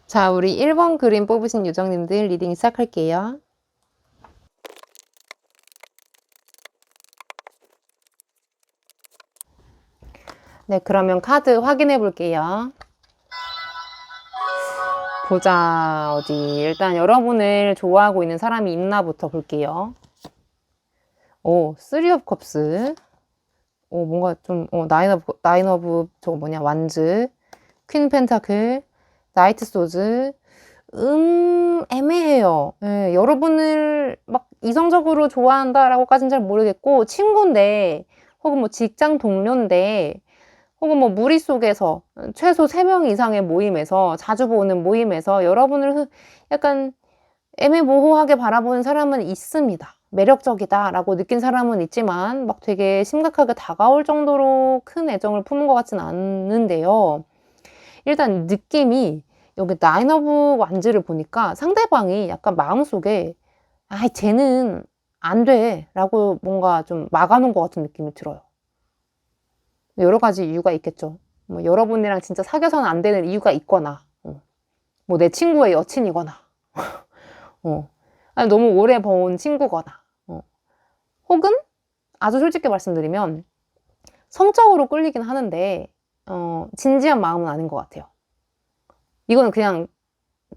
자, 우리 1번 그림 뽑으신 요정님들 리딩 시작할게요. 네, 그러면 카드 확인해 볼게요. 보자, 어디. 일단 여러분을 좋아하고 있는 사람이 있나부터 볼게요. 오, 3 of Cups. 오, 뭔가 좀, 나인 오브, 저거 뭐냐, 완즈. 퀸 펜타클. 나이트 소즈. 애매해요. 예, 여러분을 막 이성적으로 좋아한다라고까지는 잘 모르겠고, 친구인데, 혹은 뭐 직장 동료인데, 혹은 뭐 무리 속에서, 최소 3명 이상의 모임에서, 자주 보는 모임에서 여러분을 약간 애매모호하게 바라보는 사람은 있습니다. 매력적이다라고 느낀 사람은 있지만, 막 되게 심각하게 다가올 정도로 큰 애정을 품은 것 같진 않는데요. 일단 느낌이 여기 나인 오브 완즈를 보니까 상대방이 약간 마음속에 아, 쟤는 안 돼 라고 뭔가 좀 막아놓은 것 같은 느낌이 들어요. 여러 가지 이유가 있겠죠. 뭐 여러분이랑 진짜 사귀어서는 안 되는 이유가 있거나 뭐 내 친구의 여친이거나 아니, 너무 오래 본 친구거나 혹은 아주 솔직히 말씀드리면 성적으로 끌리긴 하는데 진지한 마음은 아닌 것 같아요. 이거는 그냥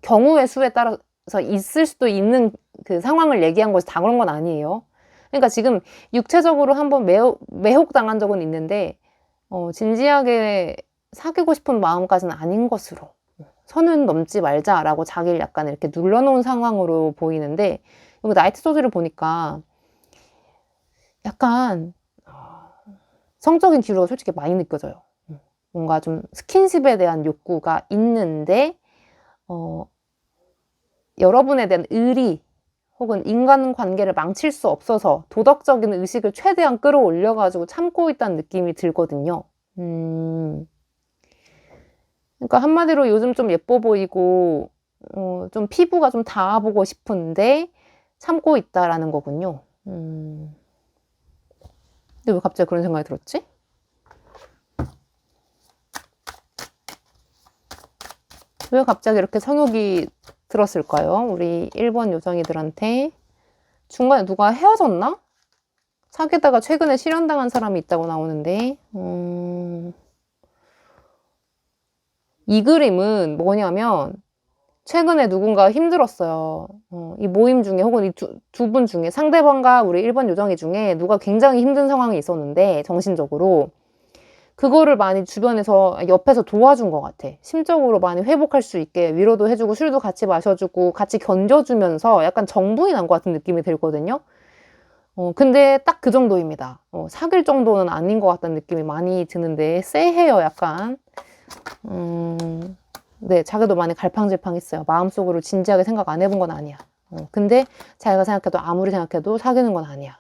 경우의 수에 따라서 있을 수도 있는 그 상황을 얘기한 것이 다 그런 건 아니에요. 그러니까 지금 육체적으로 한번 매혹당한 적은 있는데 진지하게 사귀고 싶은 마음까지는 아닌 것으로 선은 넘지 말자라고 자기를 약간 이렇게 눌러놓은 상황으로 보이는데 여기 나이트 소즈를 보니까 약간 성적인 기류가 솔직히 많이 느껴져요. 뭔가 좀 스킨십에 대한 욕구가 있는데 여러분에 대한 의리 혹은 인간관계를 망칠 수 없어서 도덕적인 의식을 최대한 끌어올려가지고 참고 있다는 느낌이 들거든요. 그러니까 한마디로 요즘 좀 예뻐 보이고 좀 피부가 좀 닿아보고 싶은데 참고 있다라는 거군요. 근데 왜 갑자기 그런 생각이 들었지? 왜 갑자기 이렇게 성욕이 들었을까요? 우리 1번 요정이들한테. 중간에 누가 헤어졌나? 사귀다가 최근에 실연당한 사람이 있다고 나오는데 이 그림은 뭐냐면 최근에 누군가 힘들었어요. 이 모임 중에 혹은 이 두 분 중에 상대방과 우리 1번 요정이 중에 누가 굉장히 힘든 상황이 있었는데 정신적으로 그거를 많이 주변에서 옆에서 도와준 것 같아. 심적으로 많이 회복할 수 있게 위로도 해주고 술도 같이 마셔주고 같이 견뎌주면서 약간 정분이 난 것 같은 느낌이 들거든요. 근데 딱 그 정도입니다. 사귈 정도는 아닌 것 같다는 느낌이 많이 드는데 쎄해요 약간. 네, 자기도 많이 갈팡질팡했어요. 마음속으로 진지하게 생각 안 해본 건 아니야. 근데 자기가 생각해도 아무리 생각해도 사귀는 건 아니야.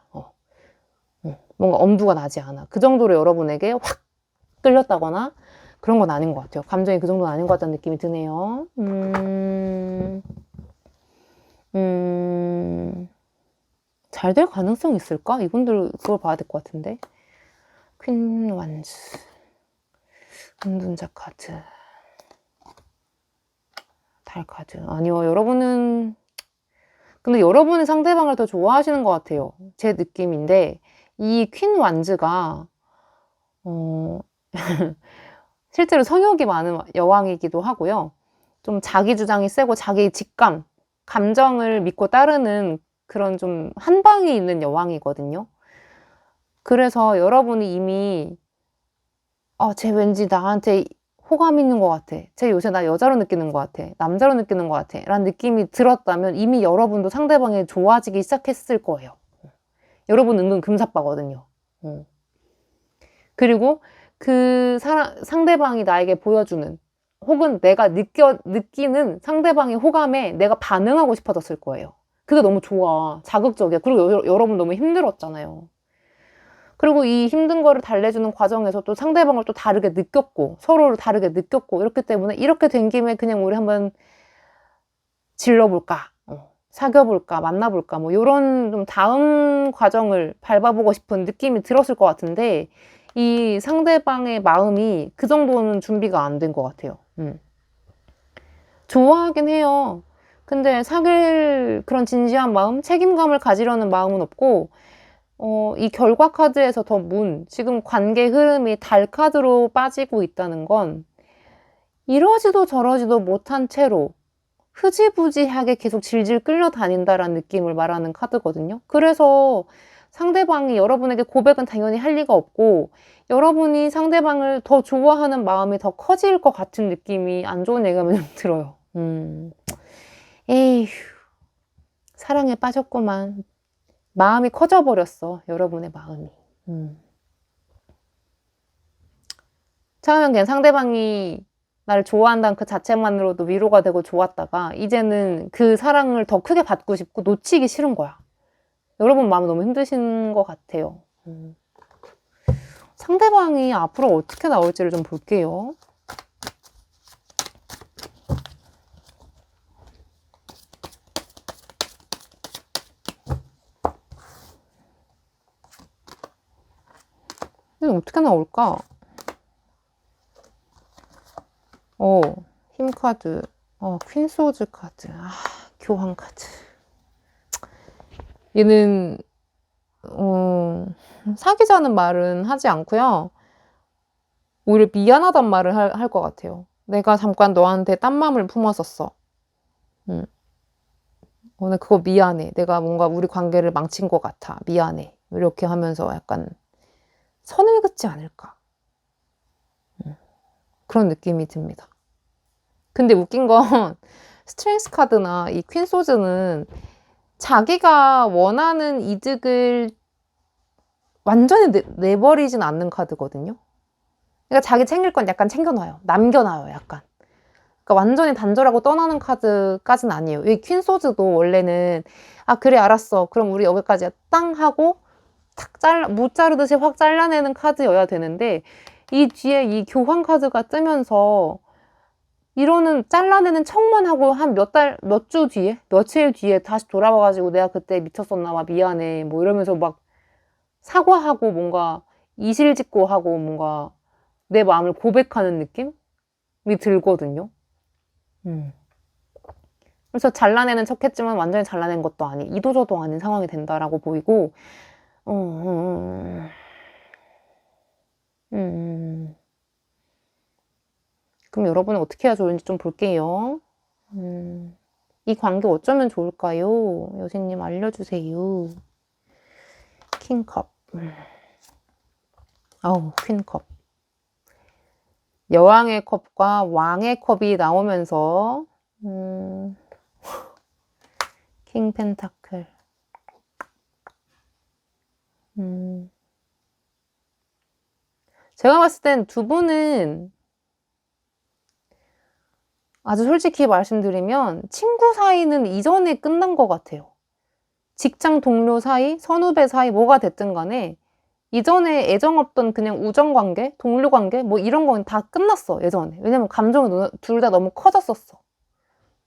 뭔가 엄두가 나지 않아. 그 정도로 여러분에게 확 끌렸다거나 그런 건 아닌 것 같아요. 감정이 그 정도는 아닌 것 같다는 느낌이 드네요. 잘 될 가능성이 있을까? 이분들 그걸 봐야 될 것 같은데. 퀸 완즈, 은둔자 카드, 달 카드. 아니요, 여러분은 근데 여러분이 상대방을 더 좋아하시는 것 같아요. 제 느낌인데 이 퀸 완즈가 실제로 성욕이 많은 여왕이기도 하고요. 좀 자기 주장이 세고 자기 직감, 감정을 믿고 따르는 그런 좀 한방이 있는 여왕이거든요. 그래서 여러분이 이미 쟤 왠지 나한테 호감 있는 것 같아. 쟤 요새 나 여자로 느끼는 것 같아. 남자로 느끼는 것 같아. 라는 느낌이 들었다면 이미 여러분도 상대방이 좋아지기 시작했을 거예요. 여러분 은근 금사빠거든요. 그리고 그 상대방이 나에게 보여주는 혹은 내가 느끼는 상대방의 호감에 내가 반응하고 싶어졌을 거예요. 그게 너무 좋아. 자극적이야. 그리고 여러분 너무 힘들었잖아요. 그리고 이 힘든 거를 달래주는 과정에서 또 상대방을 또 다르게 느꼈고 서로를 다르게 느꼈고 이렇기 때문에 이렇게 된 김에 그냥 우리 한번 질러볼까, 사귀어볼까, 만나볼까 뭐 이런 좀 다음 과정을 밟아보고 싶은 느낌이 들었을 것 같은데 이 상대방의 마음이 그 정도는 준비가 안 된 것 같아요. 좋아하긴 해요. 근데 사귈 그런 진지한 마음, 책임감을 가지려는 마음은 없고 이 결과 카드에서 더 지금 관계 흐름이 달 카드로 빠지고 있다는 건 이러지도 저러지도 못한 채로 흐지부지하게 계속 질질 끌려다닌다라는 느낌을 말하는 카드거든요. 그래서 상대방이 여러분에게 고백은 당연히 할 리가 없고 여러분이 상대방을 더 좋아하는 마음이 더 커질 것 같은 느낌이 안 좋은 얘기하면 좀 들어요. 에휴, 사랑에 빠졌구만. 마음이 커져버렸어, 여러분의 마음이. 처음엔 그냥 상대방이 나를 좋아한다는 그 자체만으로도 위로가 되고 좋았다가 이제는 그 사랑을 더 크게 받고 싶고 놓치기 싫은 거야. 여러분 마음이 너무 힘드신 것 같아요. 상대방이 앞으로 어떻게 나올지를 좀 볼게요. 이건 어떻게 나올까? 힘 카드. 퀸 소즈 카드. 교환 카드. 얘는 사귀자는 말은 하지 않고요. 오히려 미안하단 말을 할 것 같아요. 내가 잠깐 너한테 딴 마음을 품었었어. 오늘 그거 미안해. 내가 뭔가 우리 관계를 망친 것 같아. 미안해. 이렇게 하면서 약간 선을 긋지 않을까. 그런 느낌이 듭니다. 근데 웃긴 건 스트렝스 카드나 이 퀸 소즈는 자기가 원하는 이득을 완전히 내버리진 않는 카드거든요. 그러니까 자기 챙길 건 약간 챙겨놔요. 남겨놔요, 약간. 그러니까 완전히 단절하고 떠나는 카드까지는 아니에요. 이 퀸 소즈도 원래는 그래 알았어. 그럼 우리 여기까지야. 땅 하고 탁 못 자르듯이 확 잘라내는 카드여야 되는데 이 뒤에 이 교환 카드가 뜨면서 이러는 잘라내는 척만 하고 한 몇 주 뒤에, 며칠 뒤에 다시 돌아와가지고 내가 그때 미쳤었나 봐, 미안해. 뭐 이러면서 막 사과하고 뭔가 이실직고 하고 뭔가 내 마음을 고백하는 느낌이 들거든요. 그래서 잘라내는 척 했지만 완전히 잘라낸 것도 아니, 이도저도 아닌 상황이 된다라고 보이고, 그럼 여러분은 어떻게 해야 좋을지 좀 볼게요. 이 관계 어쩌면 좋을까요? 여생님 알려주세요. 킹컵. 아우, 퀸컵. 여왕의 컵과 왕의 컵이 나오면서 킹 펜타클. 제가 봤을 땐 두 분은 아주 솔직히 말씀드리면 친구 사이는 이전에 끝난 것 같아요. 직장 동료 사이, 선후배 사이 뭐가 됐든 간에 이전에 애정 없던 그냥 우정 관계, 동료 관계 뭐 이런 건 다 끝났어, 예전에. 왜냐면 감정이 둘 다 너무 커졌었어.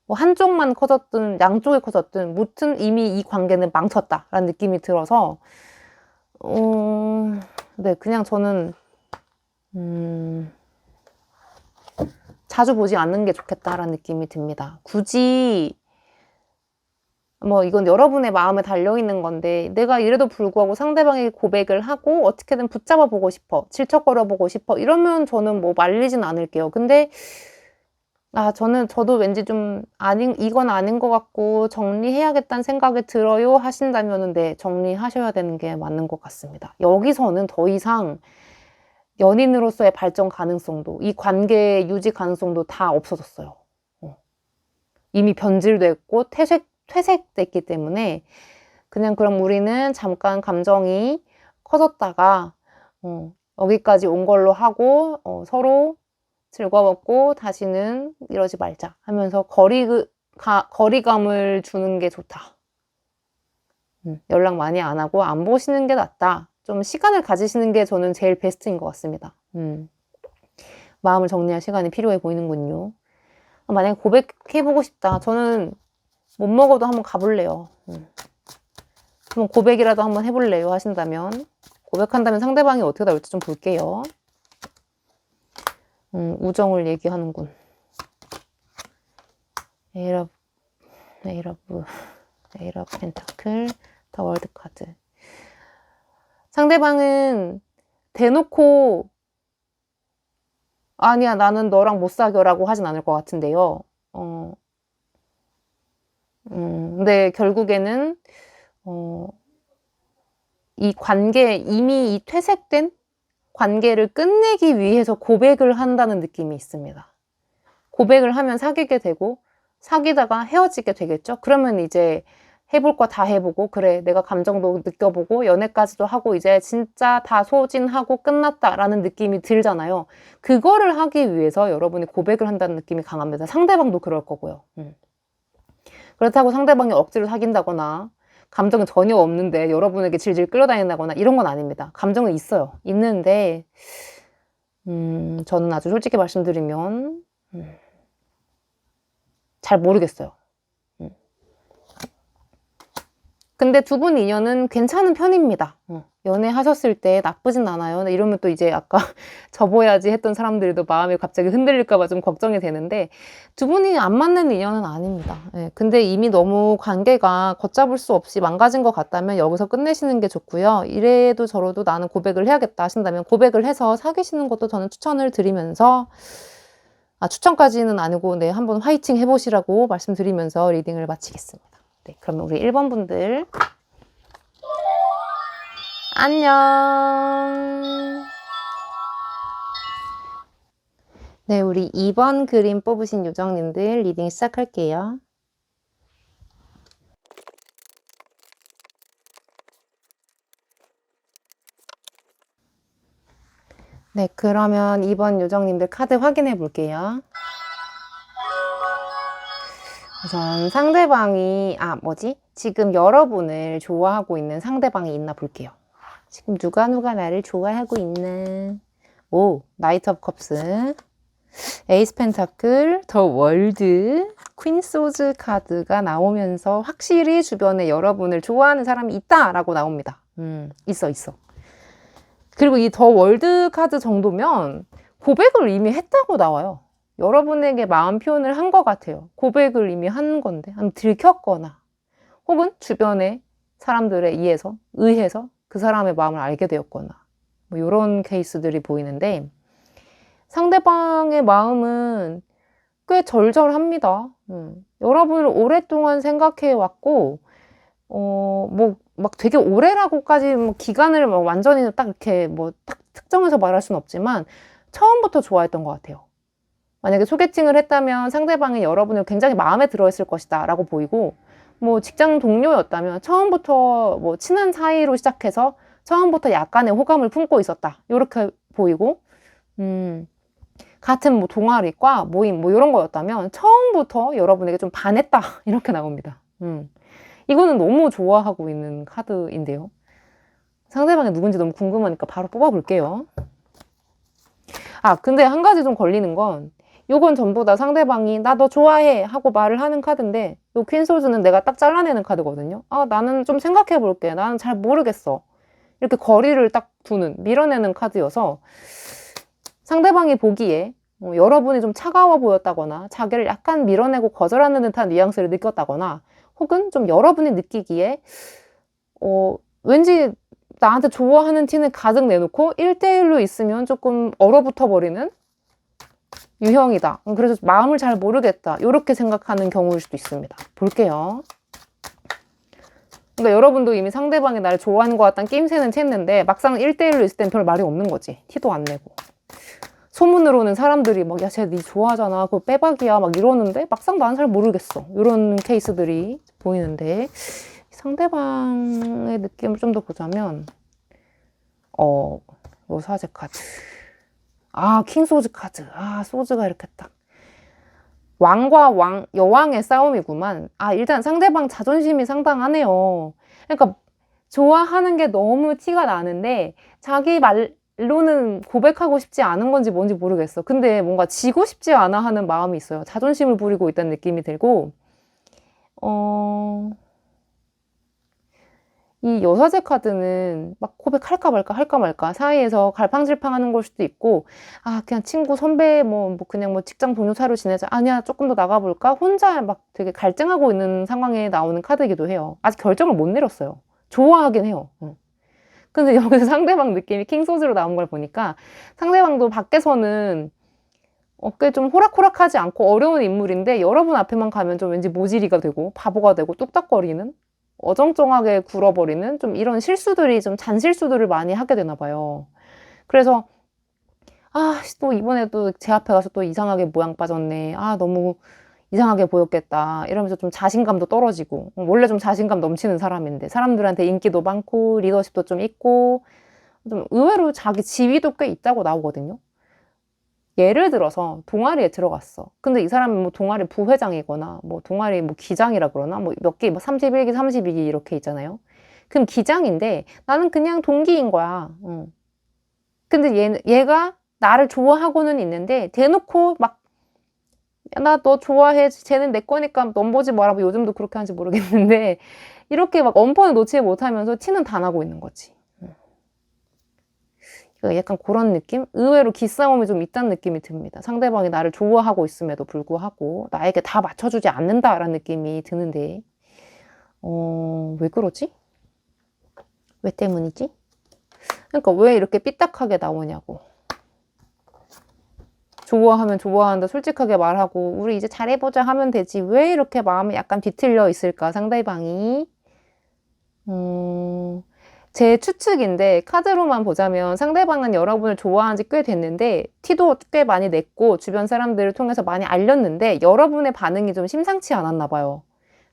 뭐 한쪽만 커졌든 양쪽이 커졌든 무튼 이미 이 관계는 망쳤다라는 느낌이 들어서 네, 그냥 저는 자주 보지 않는 게 좋겠다라는 느낌이 듭니다. 굳이 뭐 이건 여러분의 마음에 달려있는 건데 내가 이래도 불구하고 상대방에게 고백을 하고 어떻게든 붙잡아 보고 싶어, 질척거려 보고 싶어 이러면 저는 뭐 말리진 않을게요. 근데 저도 왠지 좀 이건 아닌 것 같고 정리해야겠다는 생각이 들어요 하신다면은 네, 정리하셔야 되는 게 맞는 것 같습니다. 여기서는 더 이상 연인으로서의 발전 가능성도 이 관계 유지 가능성도 다 없어졌어요. 이미 변질됐고 퇴색됐기 때문에 그냥 그럼 우리는 잠깐 감정이 커졌다가 여기까지 온 걸로 하고 서로 즐거웠고 다시는 이러지 말자 하면서 거리감을 주는 게 좋다. 연락 많이 안 하고 안 보시는 게 낫다. 좀 시간을 가지시는 게 저는 제일 베스트인 것 같습니다. 마음을 정리할 시간이 필요해 보이는군요. 만약에 고백해보고 싶다. 저는 못 먹어도 한번 가볼래요. 한번 고백이라도 한번 해볼래요 하신다면 고백한다면 상대방이 어떻게 나올지 좀 볼게요. 우정을 얘기하는군. 에이러 펜타클, 더 월드 카드. 상대방은 대놓고 아니야 나는 너랑 못 사겨라고 하진 않을 것 같은데요. 근데 결국에는 이 관계 이미 이 퇴색된 관계를 끝내기 위해서 고백을 한다는 느낌이 있습니다. 고백을 하면 사귀게 되고 사귀다가 헤어지게 되겠죠. 그러면 이제 해볼 거 다 해보고 그래 내가 감정도 느껴보고 연애까지도 하고 이제 진짜 다 소진하고 끝났다라는 느낌이 들잖아요. 그거를 하기 위해서 여러분이 고백을 한다는 느낌이 강합니다. 상대방도 그럴 거고요. 그렇다고 상대방이 억지로 사귄다거나 감정이 전혀 없는데 여러분에게 질질 끌어다닌다거나 이런 건 아닙니다. 감정은 있어요. 있는데 저는 아주 솔직히 말씀드리면 잘 모르겠어요. 근데 두 분 인연은 괜찮은 편입니다. 연애하셨을 때 나쁘진 않아요. 이러면 또 이제 아까 접어야지 했던 사람들도 마음이 갑자기 흔들릴까봐 좀 걱정이 되는데 두 분이 안 맞는 인연은 아닙니다. 네, 근데 이미 너무 관계가 걷잡을 수 없이 망가진 것 같다면 여기서 끝내시는 게 좋고요. 이래도 저래도 나는 고백을 해야겠다 하신다면 고백을 해서 사귀시는 것도 저는 추천을 드리면서 추천까지는 아니고 네, 한번 화이팅 해보시라고 말씀드리면서 리딩을 마치겠습니다. 네, 그러면 우리 1번 분들 안녕. 네, 우리 2번 그림 뽑으신 요정님들 리딩 시작할게요. 네, 그러면 2번 요정님들 카드 확인해 볼게요. 우선 상대방이 지금 여러분을 좋아하고 있는 상대방이 있나 볼게요. 지금 누가 나를 좋아하고 있나. 나이트 오브 컵스, 에이스 펜타클, 더 월드, 퀸 소즈 카드가 나오면서 확실히 주변에 여러분을 좋아하는 사람이 있다라고 나옵니다. 있어. 그리고 이 더 월드 카드 정도면 고백을 이미 했다고 나와요. 여러분에게 마음 표현을 한 것 같아요. 고백을 이미 한 건데, 아니면 들켰거나, 혹은 주변의 사람들에 의해서 그 사람의 마음을 알게 되었거나, 뭐 이런 케이스들이 보이는데, 상대방의 마음은 꽤 절절합니다. 여러분을 오랫동안 생각해 왔고, 막 되게 오래라고까지 뭐 기간을 뭐 완전히 딱 이렇게 뭐 딱 특정해서 말할 수는 없지만, 처음부터 좋아했던 것 같아요. 만약에 소개팅을 했다면 상대방이 여러분을 굉장히 마음에 들어 했을 것이다 라고 보이고, 뭐 직장 동료였다면 처음부터 뭐 친한 사이로 시작해서 처음부터 약간의 호감을 품고 있었다 이렇게 보이고, 같은 뭐 동아리과 모임 뭐 이런 거였다면 처음부터 여러분에게 좀 반했다 이렇게 나옵니다. 이거는 너무 좋아하고 있는 카드인데요. 상대방이 누군지 너무 궁금하니까 바로 뽑아볼게요. 근데 한 가지 좀 걸리는 건, 요건 전부 다 상대방이 나 너 좋아해 하고 말을 하는 카드인데, 요 퀸소즈는 내가 딱 잘라내는 카드거든요. 나는 좀 생각해 볼게, 나는 잘 모르겠어, 이렇게 거리를 딱 두는, 밀어내는 카드여서 상대방이 보기에 여러분이 좀 차가워 보였다거나 자기를 약간 밀어내고 거절하는 듯한 뉘앙스를 느꼈다거나, 혹은 좀 여러분이 느끼기에 왠지 나한테 좋아하는 티는 가득 내놓고 1대1로 있으면 조금 얼어붙어 버리는 유형이다, 그래서 마음을 잘 모르겠다, 이렇게 생각하는 경우일 수도 있습니다. 볼게요. 그러니까 여러분도 이미 상대방이 나를 좋아하는 것 같다는 낌새는 챘는데 막상 1대1로 있을 땐 별 말이 없는 거지. 티도 안 내고. 소문으로는 사람들이 막, 야, 쟤 니 좋아하잖아, 그거 빼박이야 막 이러는데 막상 나는 잘 모르겠어, 이런 케이스들이 보이는데, 상대방의 느낌을 좀 더 보자면 요사제 카드, 킹소즈 카드, 소즈가 이렇게 딱 왕과 여왕의 싸움이구만. 일단 상대방 자존심이 상당하네요. 그러니까 좋아하는 게 너무 티가 나는데 자기 말로는 고백하고 싶지 않은 건지 뭔지 모르겠어. 근데 뭔가 지고 싶지 않아 하는 마음이 있어요. 자존심을 부리고 있다는 느낌이 들고, 이 여사제 카드는 막 고백할까 말까 할까 말까 사이에서 갈팡질팡하는 걸 수도 있고, 그냥 친구 선배 그냥 직장 동료 사이로 지내자, 아니야 조금 더 나가볼까, 혼자 막 되게 갈등하고 있는 상황에 나오는 카드이기도 해요. 아직 결정을 못 내렸어요. 좋아하긴 해요. 근데 여기서 상대방 느낌이 킹소즈로 나온 걸 보니까 상대방도 밖에서는 꽤 좀 호락호락하지 않고 어려운 인물인데, 여러분 앞에만 가면 좀 왠지 모질이가 되고 바보가 되고 뚝딱거리는, 어정쩡하게 굴어버리는 좀 이런 실수들이, 좀 잔실수들을 많이 하게 되나 봐요. 그래서 또 이번에도 제 앞에 가서 또 이상하게 모양 빠졌네, 너무 이상하게 보였겠다 이러면서 좀 자신감도 떨어지고, 원래 좀 자신감 넘치는 사람인데 사람들한테 인기도 많고 리더십도 좀 있고 좀 의외로 자기 지위도 꽤 있다고 나오거든요. 예를 들어서 동아리에 들어갔어. 근데 이 사람은 뭐 동아리 부회장이거나 뭐 동아리 뭐 기장이라 그러나 뭐 몇 기, 뭐 31기, 32기 이렇게 있잖아요. 그럼 기장인데 나는 그냥 동기인 거야. 근데 얘가 나를 좋아하고는 있는데 대놓고 막, 나 너 좋아해, 쟤는 내 거니까 넌 보지 마라, 뭐 요즘도 그렇게 하는지 모르겠는데 이렇게 막 엄포는 놓지 못하면서 티는 다 나고 있는 거지. 약간 그런 느낌? 의외로 기싸움이 좀 있다는 느낌이 듭니다. 상대방이 나를 좋아하고 있음에도 불구하고 나에게 다 맞춰주지 않는다라는 느낌이 드는데, 왜 그러지? 왜 때문이지? 그러니까 왜 이렇게 삐딱하게 나오냐고. 좋아하면 좋아한다 솔직하게 말하고 우리 이제 잘해보자 하면 되지, 왜 이렇게 마음이 약간 뒤틀려 있을까 상대방이. 제 추측인데, 카드로만 보자면 상대방은 여러분을 좋아한 지 꽤 됐는데 티도 꽤 많이 냈고 주변 사람들을 통해서 많이 알렸는데 여러분의 반응이 좀 심상치 않았나 봐요.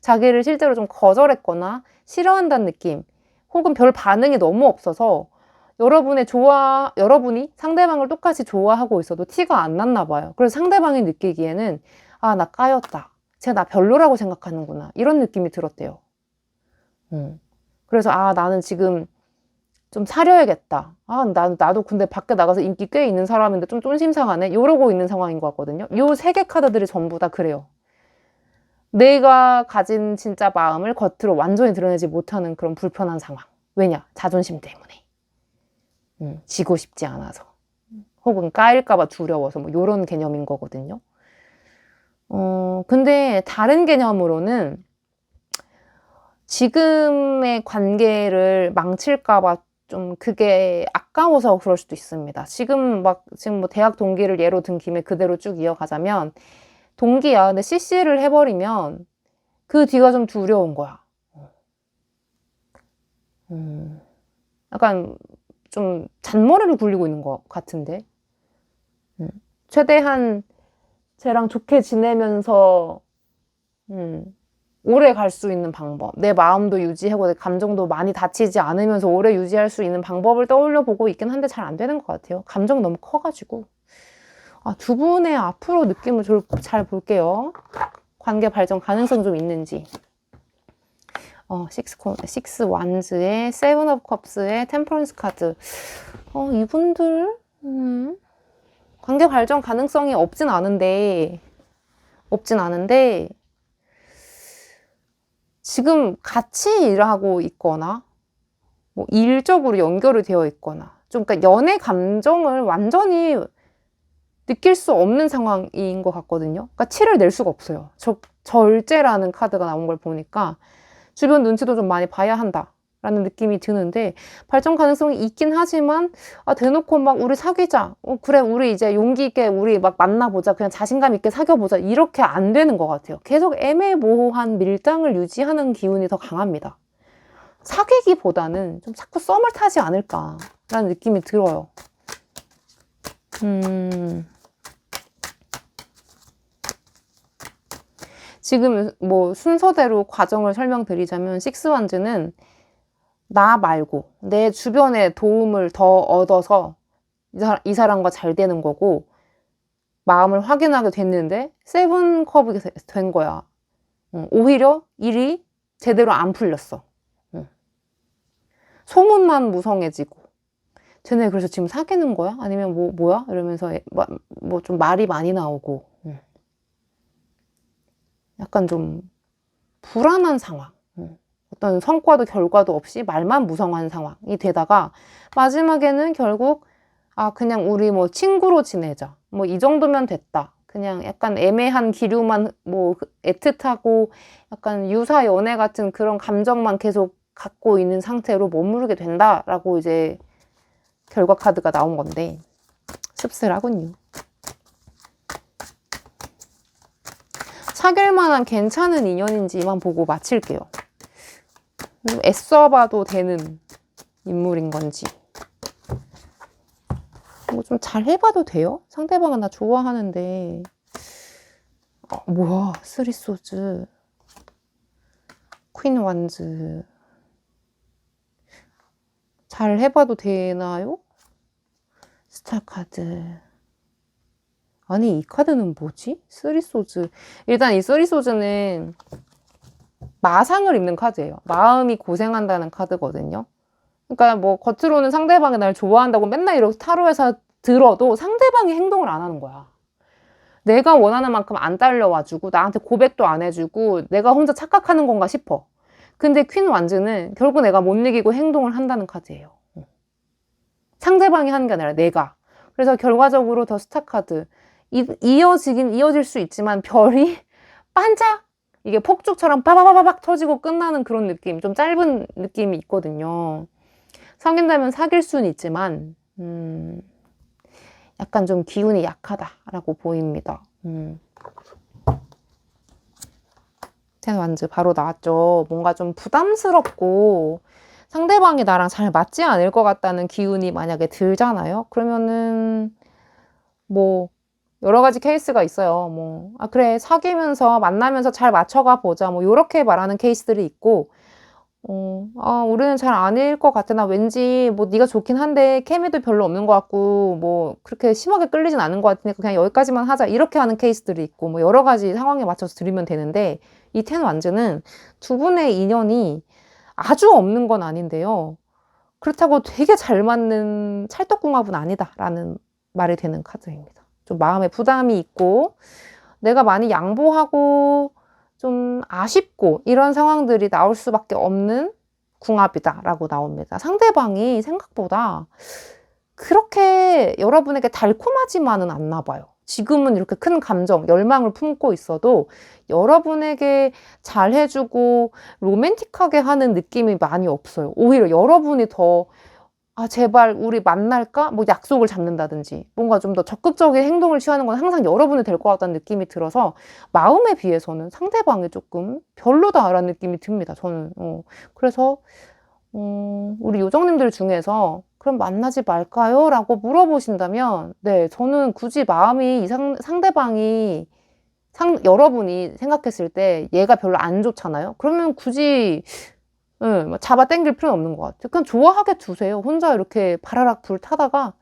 자기를 실제로 좀 거절했거나 싫어한다는 느낌, 혹은 별 반응이 너무 없어서 여러분이 상대방을 똑같이 좋아하고 있어도 티가 안 났나 봐요. 그래서 상대방이 느끼기에는 나 까였다, 쟤 나 별로라고 생각하는구나, 이런 느낌이 들었대요. 그래서 나는 지금 좀 사려야겠다, 나도 근데 밖에 나가서 인기 꽤 있는 사람인데 좀 쫀심상하네, 이러고 있는 상황인 것 같거든요. 요 세 개 카드들이 전부 다 그래요. 내가 가진 진짜 마음을 겉으로 완전히 드러내지 못하는 그런 불편한 상황. 왜냐? 자존심 때문에. 지고 싶지 않아서, 혹은 까일까봐 두려워서, 뭐 요런 개념인 거거든요. 근데 다른 개념으로는 지금의 관계를 망칠까봐 좀 그게 아까워서 그럴 수도 있습니다. 지금 뭐 대학 동기를 예로 든 김에 그대로 쭉 이어가자면, 동기야. 근데 CC를 해버리면 그 뒤가 좀 두려운 거야. 약간 좀 잔머리를 굴리고 있는 것 같은데. 최대한 쟤랑 좋게 지내면서 오래 갈 수 있는 방법, 내 마음도 유지하고 내 감정도 많이 다치지 않으면서 오래 유지할 수 있는 방법을 떠올려 보고 있긴 한데 잘 안 되는 것 같아요. 감정이 너무 커가지고. 두 분의 앞으로 느낌을 잘 볼게요. 관계 발전 가능성 좀 있는지. 식스 완즈에 세븐 오브 컵스에 템퍼런스 카드. 이분들 관계 발전 가능성이 없진 않은데 지금 같이 일하고 있거나 뭐 일적으로 연결이 되어 있거나 좀 그러니까 연애 감정을 완전히 느낄 수 없는 상황인 것 같거든요. 그러니까 티를 낼 수가 없어요. 절제라는 카드가 나온 걸 보니까 주변 눈치도 좀 많이 봐야 한다라는 느낌이 드는데 발전 가능성이 있긴 하지만 대놓고 막 우리 사귀자. 그래 우리 이제 용기 있게 우리 막 만나보자. 그냥 자신감 있게 사귀어보자. 이렇게 안 되는 것 같아요. 계속 애매모호한 밀당을 유지하는 기운이 더 강합니다. 사귀기보다는 좀 자꾸 썸을 타지 않을까라는 느낌이 들어요. 지금 뭐 순서대로 과정을 설명드리자면 식스완즈는 나 말고 내 주변에 도움을 더 얻어서 이 사람과 잘 되는 거고 마음을 확인하게 됐는데 세븐 컵이 된 거야. 오히려 일이 제대로 안 풀렸어. 소문만 무성해지고 쟤네 그래서 지금 사귀는 거야? 아니면 뭐야? 이러면서 뭐 좀 말이 많이 나오고 약간 좀 불안한 상황, 어떤 성과도 결과도 없이 말만 무성한 상황이 되다가 마지막에는 결국 그냥 우리 뭐 친구로 지내자, 뭐 이 정도면 됐다, 그냥 약간 애매한 기류만 뭐 애틋하고 약간 유사 연애 같은 그런 감정만 계속 갖고 있는 상태로 머무르게 된다라고 이제 결과 카드가 나온 건데 씁쓸하군요. 사귈 만한 괜찮은 인연인지만 보고 마칠게요. 애써봐도 되는 인물인 건지. 뭐 좀 잘 해봐도 돼요? 상대방은 나 좋아하는데. 뭐야, 쓰리 소즈. 퀸 완즈. 잘 해봐도 되나요? 스타 카드. 아니 이 카드는 뭐지? 쓰리 소즈. 일단 이 쓰리 소즈는 마상을 입는 카드예요. 마음이 고생한다는 카드거든요. 그러니까 뭐 겉으로는 상대방이 날 좋아한다고 맨날 이렇게 타로에서 들어도 상대방이 행동을 안 하는 거야. 내가 원하는 만큼 안 딸려와주고 나한테 고백도 안 해주고 내가 혼자 착각하는 건가 싶어. 근데 퀸 완즈는 결국 내가 못 이기고 행동을 한다는 카드예요. 상대방이 하는 게 아니라 내가. 그래서 결과적으로 더 스타 카드. 이어지긴 이어질 수 있지만 별이 반짝 이게 폭죽처럼 빠바바바박 터지고 끝나는 그런 느낌, 좀 짧은 느낌이 있거든요. 사귄다면 사귈 수는 있지만 약간 좀 기운이 약하다라고 보입니다. 텐 완즈 바로 나왔죠. 뭔가 좀 부담스럽고 상대방이 나랑 잘 맞지 않을 것 같다는 기운이 만약에 들잖아요. 그러면은 뭐 여러 가지 케이스가 있어요. 뭐 그래 사귀면서 만나면서 잘 맞춰가 보자, 뭐 이렇게 말하는 케이스들이 있고, 우리는 잘 아닐 것 같아. 나 왠지 뭐 네가 좋긴 한데 케미도 별로 없는 것 같고 뭐 그렇게 심하게 끌리진 않은 것 같으니까 그냥 여기까지만 하자, 이렇게 하는 케이스들이 있고, 뭐 여러 가지 상황에 맞춰서 드리면 되는데 이 텐 완즈는 두 분의 인연이 아주 없는 건 아닌데요. 그렇다고 되게 잘 맞는 찰떡궁합은 아니다라는 말이 되는 카드입니다. 좀 마음에 부담이 있고 내가 많이 양보하고 좀 아쉽고 이런 상황들이 나올 수밖에 없는 궁합이다 라고 나옵니다. 상대방이 생각보다 그렇게 여러분에게 달콤하지만은 않나 봐요. 지금은 이렇게 큰 감정, 열망을 품고 있어도 여러분에게 잘해주고 로맨틱하게 하는 느낌이 많이 없어요. 오히려 여러분이 더 아, 제발 우리 만날까? 뭐 약속을 잡는다든지 뭔가 좀 더 적극적인 행동을 취하는 건 항상 여러분이 될 것 같다는 느낌이 들어서 마음에 비해서는 상대방이 조금 별로다라는 느낌이 듭니다. 저는. 그래서 우리 요정님들 중에서 그럼 만나지 말까요? 라고 물어보신다면 네, 저는 굳이 마음이 상대방이 여러분이 생각했을 때 얘가 별로 안 좋잖아요. 그러면 굳이 잡아 당길 필요는 없는 것 같아요. 그냥 좋아하게 두세요. 혼자 이렇게 바라락 불 타다가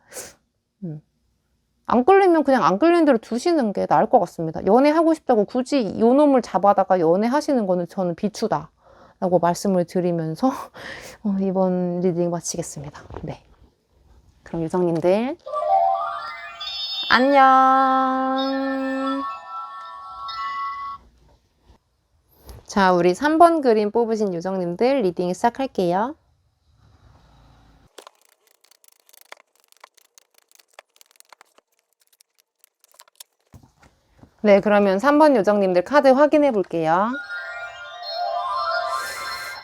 안 끌리면 그냥 안 끌리는 대로 두시는 게 나을 것 같습니다. 연애하고 싶다고 굳이 요 놈을 잡아다가 연애하시는 거는 저는 비추다 라고 말씀을 드리면서 이번 리딩 마치겠습니다. 네. 그럼 요정님들 안녕. 자, 우리 3번 그림 뽑으신 요정님들 리딩 시작할게요. 네, 그러면 3번 요정님들 카드 확인해 볼게요.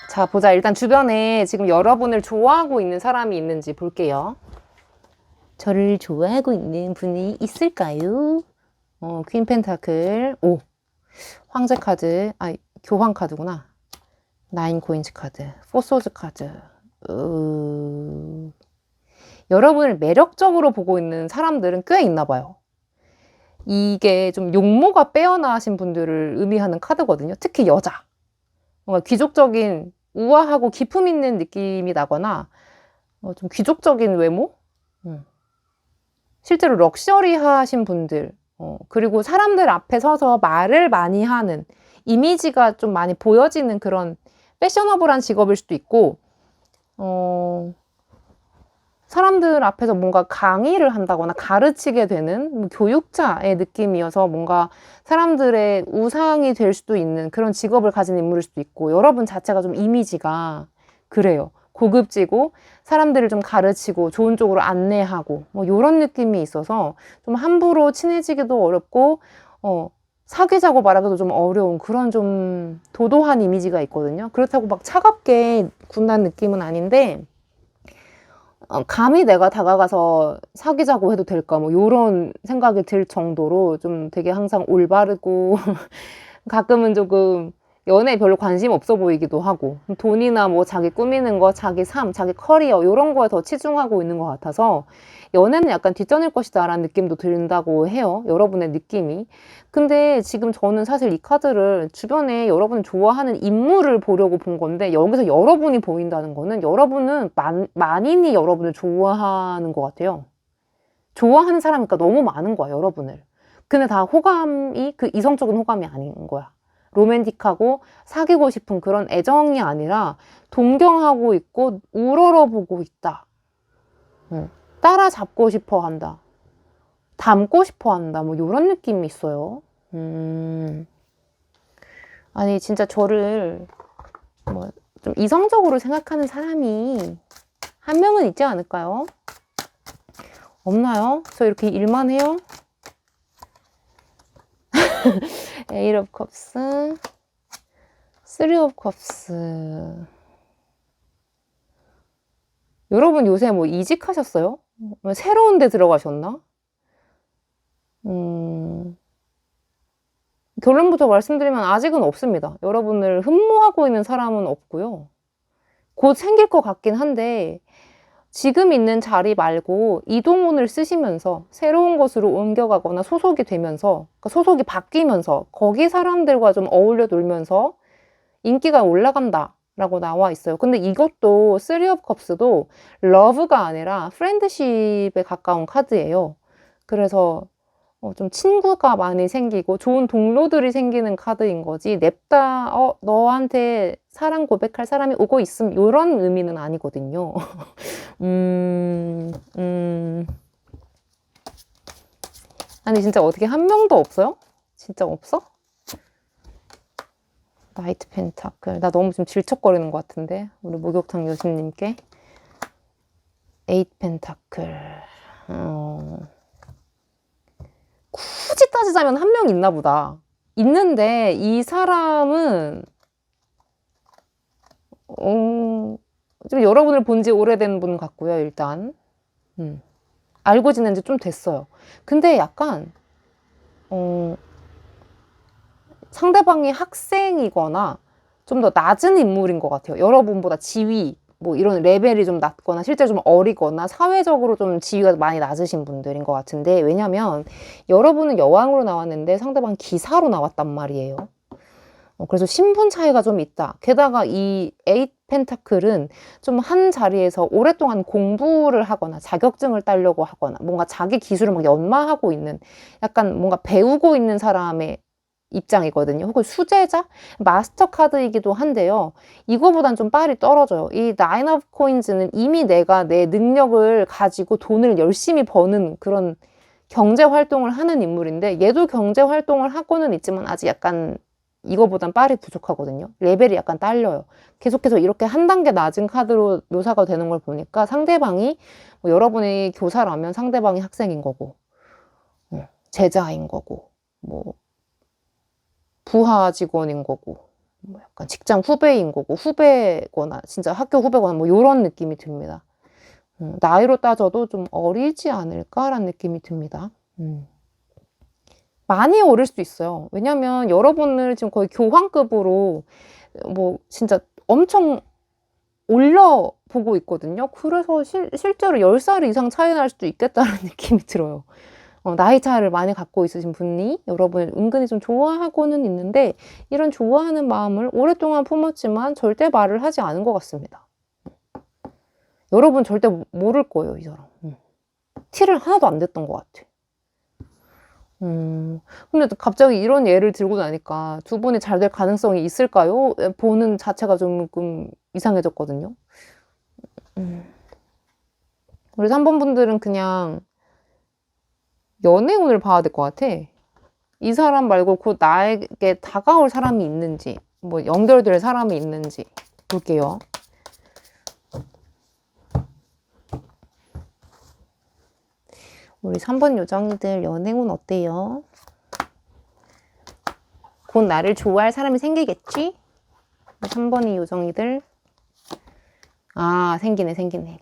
자, 보자. 일단 주변에 지금 여러분을 좋아하고 있는 사람이 있는지 볼게요. 저를 좋아하고 있는 분이 있을까요? 퀸 펜타클. 오, 황제 카드. 아, 교황 카드구나. 나인 코인즈 카드. 포소즈 카드. 여러분을 매력적으로 보고 있는 사람들은 꽤 있나 봐요. 이게 좀 용모가 빼어나신 분들을 의미하는 카드거든요. 특히 여자. 뭔가 귀족적인 우아하고 기품 있는 느낌이 나거나 좀 귀족적인 외모? 실제로 럭셔리하신 분들 그리고 사람들 앞에 서서 말을 많이 하는 이미지가 좀 많이 보여지는 그런 패셔너블한 직업일 수도 있고 사람들 앞에서 뭔가 강의를 한다거나 가르치게 되는 뭐 교육자의 느낌이어서 뭔가 사람들의 우상이 될 수도 있는 그런 직업을 가진 인물일 수도 있고 여러분 자체가 좀 이미지가 그래요. 고급지고 사람들을 좀 가르치고 좋은 쪽으로 안내하고 뭐 이런 느낌이 있어서 좀 함부로 친해지기도 어렵고 사귀자고 말하기도 좀 어려운 그런 좀 도도한 이미지가 있거든요. 그렇다고 막 차갑게 군단 느낌은 아닌데 감히 내가 다가가서 사귀자고 해도 될까 뭐 이런 생각이 들 정도로 좀 되게 항상 올바르고 가끔은 조금 연애에 별로 관심 없어 보이기도 하고 돈이나 뭐 자기 꾸미는 거, 자기 삶, 자기 커리어 이런 거에 더 치중하고 있는 것 같아서 연애는 약간 뒷전일 것이다 라는 느낌도 든다고 해요. 여러분의 느낌이. 근데 지금 저는 사실 이 카드를 주변에 여러분이 좋아하는 인물을 보려고 본 건데 여기서 여러분이 보인다는 거는 여러분은 만인이 여러분을 좋아하는 것 같아요. 좋아하는 사람이니까 너무 많은 거야, 여러분을. 근데 다 호감이 그 이성적인 호감이 아닌 거야. 로맨틱하고 사귀고 싶은 그런 애정이 아니라 동경하고 있고 우러러보고 있다. 따라잡고 싶어 한다. 닮고 싶어 한다. 뭐 이런 느낌이 있어요. 아니 진짜 저를 뭐 좀 이성적으로 생각하는 사람이 한 명은 있지 않을까요? 없나요? 저 이렇게 일만 해요? Eight of Cups, Three of Cups. 여러분 요새 뭐 이직하셨어요? 새로운 데 들어가셨나? 결론부터 말씀드리면 아직은 없습니다. 여러분을 흠모하고 있는 사람은 없고요. 곧 생길 것 같긴 한데 지금 있는 자리 말고 이동운을 쓰시면서 새로운 곳으로 옮겨가거나 소속이 되면서 그러니까 소속이 바뀌면서 거기 사람들과 좀 어울려 놀면서 인기가 올라간다 라고 나와 있어요. 근데 이것도 Three of Cups도 러브가 아니라 프렌드십에 가까운 카드예요. 그래서 좀 친구가 많이 생기고 좋은 동료들이 생기는 카드인 거지 냅다 너한테 사랑 고백할 사람이 오고 있음 이런 의미는 아니거든요. 아니 진짜 어떻게 한 명도 없어요? 진짜 없어? 나이트 펜타클 나 너무 좀 질척거리는 것 같은데 우리 목욕탕 여신님께 에이트 펜타클 굳이 따지자면 한 명 있나 보다. 있는데 이 사람은 좀 여러분을 본 지 오래된 분 같고요, 일단. 알고 지낸 지 좀 됐어요. 근데 약간, 상대방이 학생이거나 좀 더 낮은 인물인 것 같아요. 여러분보다 지위, 뭐 이런 레벨이 좀 낮거나 실제 좀 어리거나 사회적으로 좀 지위가 많이 낮으신 분들인 것 같은데, 왜냐면 여러분은 여왕으로 나왔는데 상대방 기사로 나왔단 말이에요. 그래서 신분 차이가 좀 있다. 게다가 이 에잇 펜타클은 좀 한 자리에서 오랫동안 공부를 하거나 자격증을 따려고 하거나 뭔가 자기 기술을 막 연마하고 있는, 약간 뭔가 배우고 있는 사람의 입장이거든요. 혹은 수제자? 마스터 카드이기도 한데요. 이거보단 좀 빨이 떨어져요. 이 나인 오브 코인즈는 이미 내가 내 능력을 가지고 돈을 열심히 버는 그런 경제 활동을 하는 인물인데, 얘도 경제 활동을 하고는 있지만 아직 약간 이거보단 빨이 부족하거든요. 레벨이 약간 딸려요. 계속해서 이렇게 한 단계 낮은 카드로 묘사가 되는 걸 보니까 상대방이, 뭐 여러분이 교사라면 상대방이 학생인 거고, 제자인 거고, 뭐 부하 직원인 거고, 뭐 약간 직장 후배인 거고, 후배거나 진짜 학교 후배거나 뭐 이런 느낌이 듭니다. 나이로 따져도 좀 어리지 않을까라는 느낌이 듭니다. 많이 어릴 수도 있어요. 왜냐면 여러분을 지금 거의 교황급으로 뭐 진짜 엄청 올려보고 있거든요. 그래서 실제로 10살 이상 차이 날 수도 있겠다는 느낌이 들어요. 나이 차이를 많이 갖고 있으신 분이 여러분을 은근히 좀 좋아하고는 있는데, 이런 좋아하는 마음을 오랫동안 품었지만 절대 말을 하지 않은 것 같습니다. 여러분 절대 모를 거예요, 이 사람. 티를 하나도 안 냈던 것 같아. 근데 갑자기 이런 예를 들고 나니까 두 분이 잘 될 가능성이 있을까요? 보는 자체가 조금 이상해졌거든요. 우리 3번 분들은 그냥 연애운을 봐야 될 것 같아. 이 사람 말고 곧 나에게 다가올 사람이 있는지, 뭐 연결될 사람이 있는지 볼게요. 우리 3번 요정이들 연애운 어때요? 곧 나를 좋아할 사람이 생기겠지? 3번이 요정이들. 아, 생기네.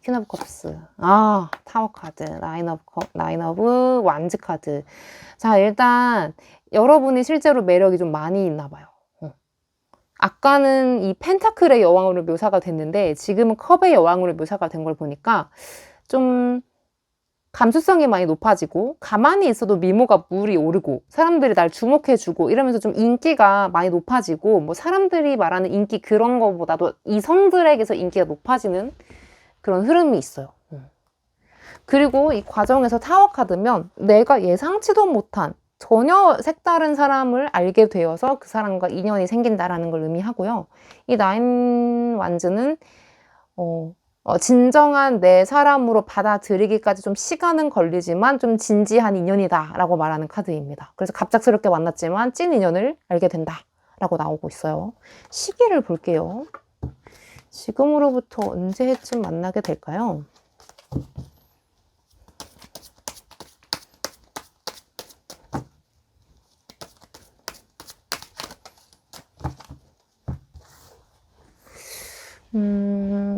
퀸 오브 컵스. 아, 타워 카드. 나인 오브 완즈 카드. 자, 일단 여러분이 실제로 매력이 좀 많이 있나 봐요. 아까는 이 펜타클의 여왕으로 묘사가 됐는데 지금은 컵의 여왕으로 묘사가 된 걸 보니까 좀 감수성이 많이 높아지고, 가만히 있어도 미모가 물이 오르고, 사람들이 날 주목해주고 이러면서 좀 인기가 많이 높아지고, 뭐 사람들이 말하는 인기 그런 거보다도 이성들에게서 인기가 높아지는 그런 흐름이 있어요. 그리고 이 과정에서 타워 카드면 내가 예상치도 못한 전혀 색다른 사람을 알게 되어서 그 사람과 인연이 생긴다라는 걸 의미하고요. 이 나인 완즈는 진정한 내 사람으로 받아들이기까지 좀 시간은 걸리지만 좀 진지한 인연이다 라고 말하는 카드입니다. 그래서 갑작스럽게 만났지만 찐 인연을 알게 된다 라고 나오고 있어요. 시기를 볼게요. 지금으로부터 언제쯤 만나게 될까요?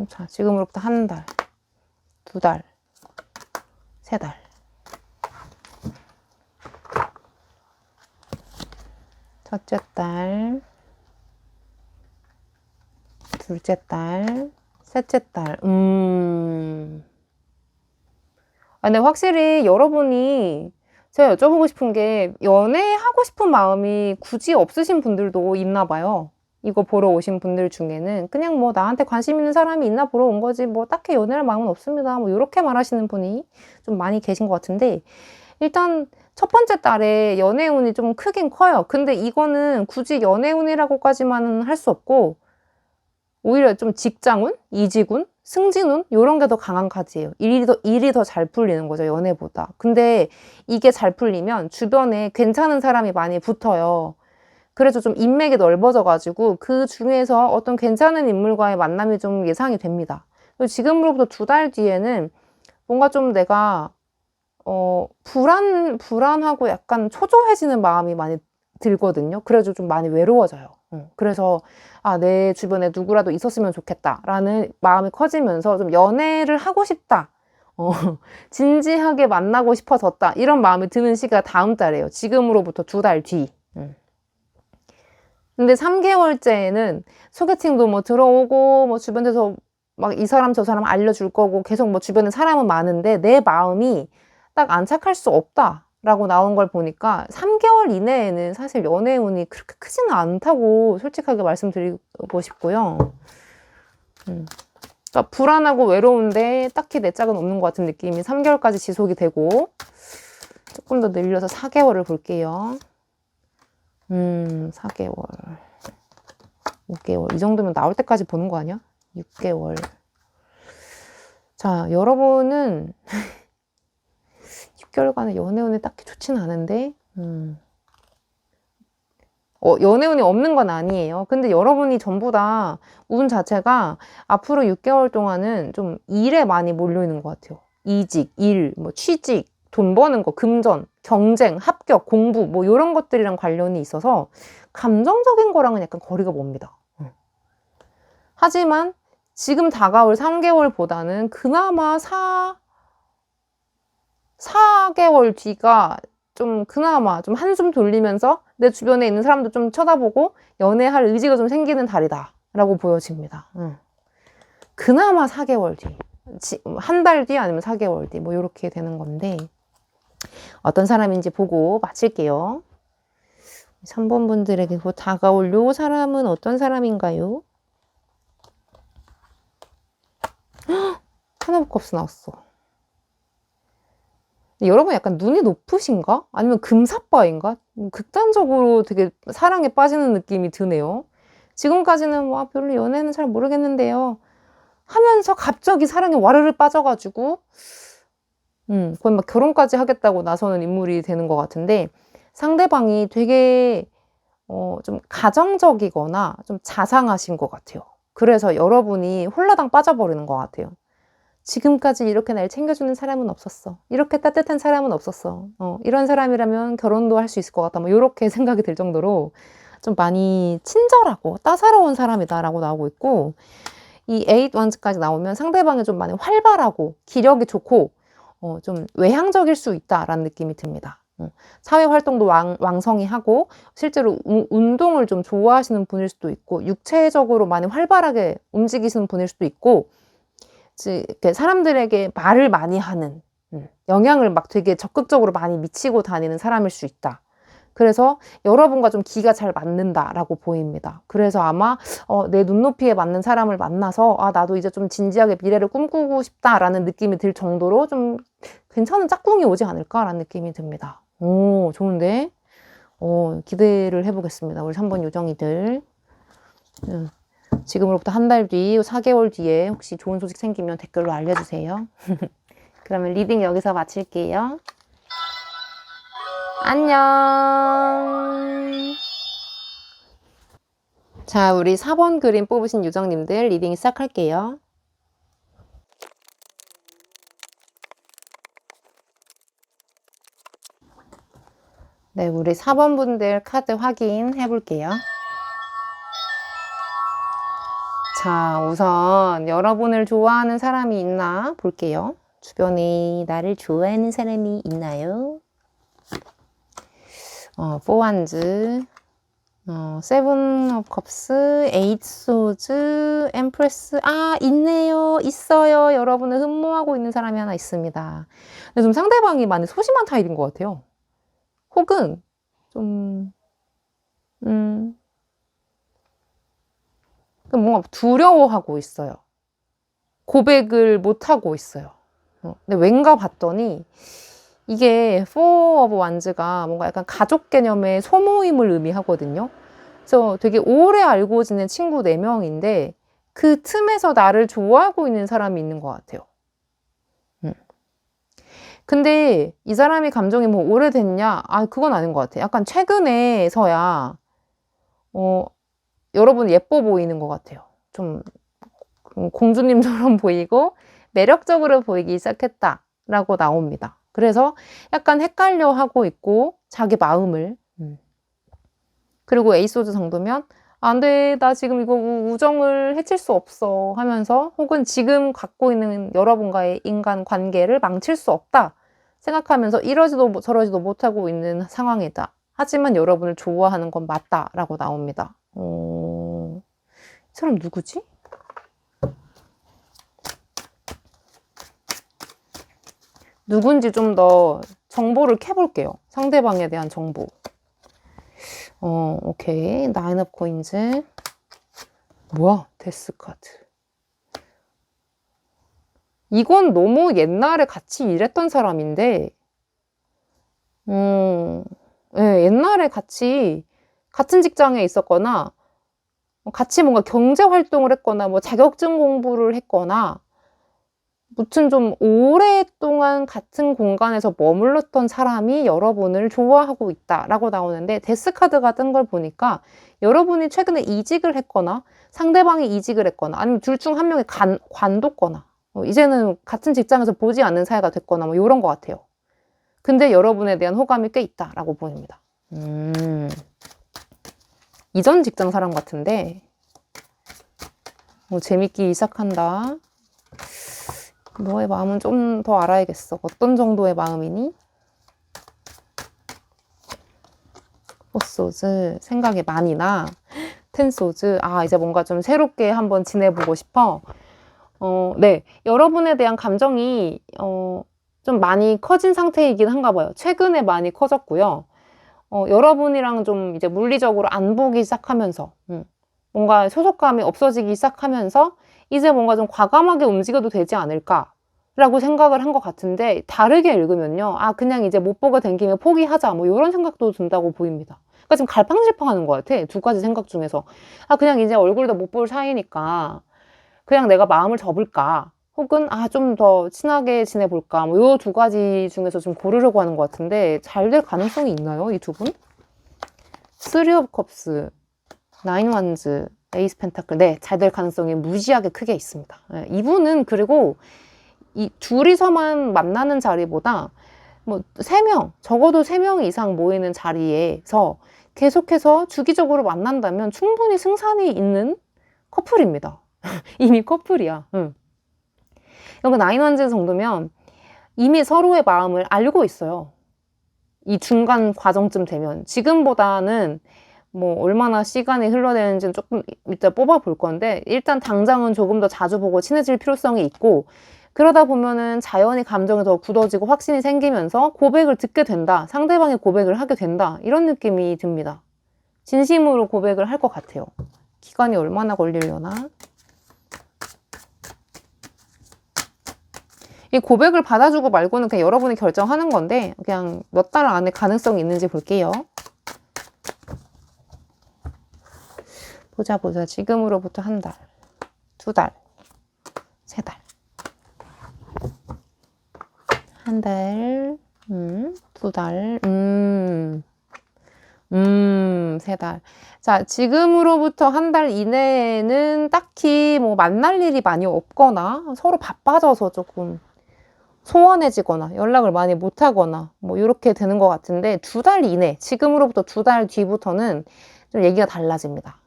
자, 지금으로부터 한 달, 두 달, 세 달. 첫째 달, 둘째 달, 셋째 달. 근데 확실히 여러분이, 제가 여쭤보고 싶은 게, 연애하고 싶은 마음이 굳이 없으신 분들도 있나 봐요. 이거 보러 오신 분들 중에는 그냥 뭐 나한테 관심 있는 사람이 있나 보러 온 거지 뭐 딱히 연애할 마음은 없습니다. 뭐 이렇게 말하시는 분이 좀 많이 계신 것 같은데, 일단 첫 번째 달에 연애운이 좀 크긴 커요. 근데 이거는 굳이 연애운이라고까지만은 할 수 없고, 오히려 좀 직장운, 이직운, 승진운 이런 게 더 강한 카드예요. 일이 더 잘 풀리는 거죠, 연애보다. 근데 이게 잘 풀리면 주변에 괜찮은 사람이 많이 붙어요. 그래서 좀 인맥이 넓어져가지고 그 중에서 어떤 괜찮은 인물과의 만남이 좀 예상이 됩니다. 그리고 지금으로부터 두 달 뒤에는 뭔가 좀 내가 불안하고 약간 초조해지는 마음이 많이 들거든요. 그래서 좀 많이 외로워져요. 그래서 내 주변에 누구라도 있었으면 좋겠다라는 마음이 커지면서 좀 연애를 하고 싶다. 진지하게 만나고 싶어졌다. 이런 마음이 드는 시기가 다음 달이에요. 지금으로부터 2달 뒤. 근데 3개월째에는 소개팅도 뭐 들어오고 뭐 주변에서 막 이 사람 저 사람 알려줄 거고 계속 뭐 주변에 사람은 많은데 내 마음이 딱 안착할 수 없다라고 나온 걸 보니까 3개월 이내에는 사실 연애 운이 그렇게 크지는 않다고 솔직하게 말씀드리고 싶고요. 그러니까 불안하고 외로운데 딱히 내 짝은 없는 것 같은 느낌이 3개월까지 지속이 되고 조금 더 늘려서 4개월을 볼게요. 4개월, 5개월 이 정도면 나올 때까지 보는 거 아니야? 6개월. 자, 여러분은 6개월간의 연애운이 딱히 좋지는 않은데 연애운이 없는 건 아니에요. 근데 여러분이 전부 다 운 자체가 앞으로 6개월 동안은 좀 일에 많이 몰려있는 것 같아요. 이직, 일, 뭐 취직, 돈 버는 거, 금전, 경쟁, 합격, 공부 뭐 이런 것들이랑 관련이 있어서 감정적인 거랑은 약간 거리가 멉니다. 하지만 지금 다가올 3개월보다는 그나마 4개월 뒤가 좀 그나마 좀 한숨 돌리면서 내 주변에 있는 사람도 좀 쳐다보고 연애할 의지가 좀 생기는 달이다 라고 보여집니다. 그나마 4개월 뒤, 한 달 뒤 아니면 4개월 뒤 뭐 이렇게 되는 건데 어떤 사람인지 보고 마칠게요. 3번 분들에게 곧 다가올 요 사람은 어떤 사람인가요? 하나밖에 나왔어. 여러분 약간 눈이 높으신가? 아니면 금사빠인가? 극단적으로 되게 사랑에 빠지는 느낌이 드네요. 지금까지는 별로 연애는 잘 모르겠는데요 하면서 갑자기 사랑에 와르르 빠져가지고 거의 막 결혼까지 하겠다고 나서는 인물이 되는 것 같은데 상대방이 되게 좀 가정적이거나 좀 자상하신 것 같아요. 그래서 여러분이 홀라당 빠져버리는 것 같아요. 지금까지 이렇게 날 챙겨주는 사람은 없었어. 이렇게 따뜻한 사람은 없었어. 이런 사람이라면 결혼도 할 수 있을 것 같다. 뭐 이렇게 생각이 들 정도로 좀 많이 친절하고 따사로운 사람이다라고 나오고 있고 이 8 원즈까지 나오면 상대방이 좀 많이 활발하고 기력이 좋고 좀 외향적일 수 있다라는 느낌이 듭니다. 사회활동도 왕성히 하고 실제로 운동을 좀 좋아하시는 분일 수도 있고 육체적으로 많이 활발하게 움직이시는 분일 수도 있고 사람들에게 말을 많이 하는 영향을 막 되게 적극적으로 많이 미치고 다니는 사람일 수 있다. 그래서 여러분과 좀 기가 잘 맞는다라고 보입니다. 그래서 아마 내 눈높이에 맞는 사람을 만나서 나도 이제 좀 진지하게 미래를 꿈꾸고 싶다라는 느낌이 들 정도로 좀 괜찮은 짝꿍이 오지 않을까라는 느낌이 듭니다. 오, 좋은데? 기대를 해보겠습니다. 우리 3번 요정이들. 지금으로부터 한 달 뒤, 4개월 뒤에 혹시 좋은 소식 생기면 댓글로 알려주세요. 그러면 리딩 여기서 마칠게요. 안녕. 자, 우리 4번 그림 뽑으신 요정님들 리딩 시작할게요. 네, 우리 4번 분들 카드 확인해 볼게요. 자, 우선 여러분을 좋아하는 사람이 있나 볼게요. 주변에 나를 좋아하는 사람이 있나요? 4 wands, 7 of cups, 8 swords, empress. 있네요. 있어요. 여러분을 흠모하고 있는 사람이 하나 있습니다. 근데 좀 상대방이 많이 소심한 타입인 것 같아요. 혹은 좀 뭔가 두려워하고 있어요. 고백을 못하고 있어요. 근데 왠가 봤더니 이게 4 of wands가 뭔가 약간 가족 개념의 소모임을 의미하거든요. 그래서 되게 오래 알고 지낸 친구 4명인데 그 틈에서 나를 좋아하고 있는 사람이 있는 것 같아요. 근데 이 사람이 감정이 뭐 오래됐냐? 그건 아닌 것 같아요. 약간 최근에서야 여러분 예뻐 보이는 것 같아요. 좀 공주님처럼 보이고 매력적으로 보이기 시작했다라고 나옵니다. 그래서 약간 헷갈려 하고 있고 자기 마음을 그리고 에이스 오브 정도면 안 돼, 나 지금 이거 우정을 해칠 수 없어 하면서 혹은 지금 갖고 있는 여러분과의 인간 관계를 망칠 수 없다 생각하면서 이러지도 저러지도 못하고 있는 상황이다. 하지만 여러분을 좋아하는 건 맞다라고 나옵니다. 이 사람 누구지? 누군지 좀 더 정보를 캐볼게요. 상대방에 대한 정보. 오케이. 나인 업 코인즈. 뭐야? 데스 카드. 이건 너무 옛날에 같이 일했던 사람인데, 네, 옛날에 같은 직장에 있었거나, 같이 뭔가 경제 활동을 했거나, 뭐 자격증 공부를 했거나, 무튼 좀 오랫동안 같은 공간에서 머물렀던 사람이 여러분을 좋아하고 있다라고 나오는데 데스카드가 뜬 걸 보니까 여러분이 최근에 이직을 했거나 상대방이 이직을 했거나 아니면 둘 중 한 명이 관뒀거나 이제는 같은 직장에서 보지 않는 사이가 됐거나 뭐 이런 것 같아요. 근데 여러분에 대한 호감이 꽤 있다라고 보입니다. 이전 직장 사람 같은데 재밌기 시작한다. 너의 마음은 좀 더 알아야겠어. 어떤 정도의 마음이니? 포소즈, 생각이 많이 나. 텐소즈, 이제 뭔가 좀 새롭게 한번 지내보고 싶어. 네. 여러분에 대한 감정이, 좀 많이 커진 상태이긴 한가 봐요. 최근에 많이 커졌고요. 여러분이랑 좀 이제 물리적으로 안 보기 시작하면서, 뭔가 소속감이 없어지기 시작하면서, 이제 뭔가 좀 과감하게 움직여도 되지 않을까라고 생각을 한 것 같은데 다르게 읽으면요. 그냥 이제 못 보게 된 김에 포기하자 뭐 이런 생각도 든다고 보입니다. 그러니까 지금 갈팡질팡하는 것 같아. 두 가지 생각 중에서. 그냥 이제 얼굴도 못 볼 사이니까 그냥 내가 마음을 접을까 혹은 좀 더 친하게 지내볼까 뭐 요 두 가지 중에서 좀 고르려고 하는 것 같은데 잘 될 가능성이 있나요? 이 두 분? 쓰리 오브 컵스, 나인 완즈, 에이스 펜타클. 네, 잘 될 가능성이 무지하게 크게 있습니다. 네, 이분은 그리고 이 둘이서만 만나는 자리보다 뭐 3명, 적어도 3명 이상 모이는 자리에서 계속해서 주기적으로 만난다면 충분히 승산이 있는 커플입니다. 이미 커플이야. 여기 나인 완즈 정도면 이미 서로의 마음을 알고 있어요. 이 중간 과정쯤 되면 지금보다는 뭐 얼마나 시간이 흘러내는지는 조금 이따 뽑아볼 건데 일단 당장은 조금 더 자주 보고 친해질 필요성이 있고 그러다 보면은 자연히 감정이 더 굳어지고 확신이 생기면서 고백을 듣게 된다. 상대방이 고백을 하게 된다. 이런 느낌이 듭니다. 진심으로 고백을 할 것 같아요. 기간이 얼마나 걸리려나? 이 고백을 받아주고 말고는 그냥 여러분이 결정하는 건데 그냥 몇 달 안에 가능성이 있는지 볼게요. 보자. 지금으로부터 한 달, 2달, 3달. 한 달, 2달, 3달. 자, 지금으로부터 한 달 이내에는 딱히 뭐 만날 일이 많이 없거나 서로 바빠져서 조금 소원해지거나 연락을 많이 못하거나 뭐 이렇게 되는 것 같은데 2달 이내, 지금으로부터 2달 뒤부터는 좀 얘기가 달라집니다.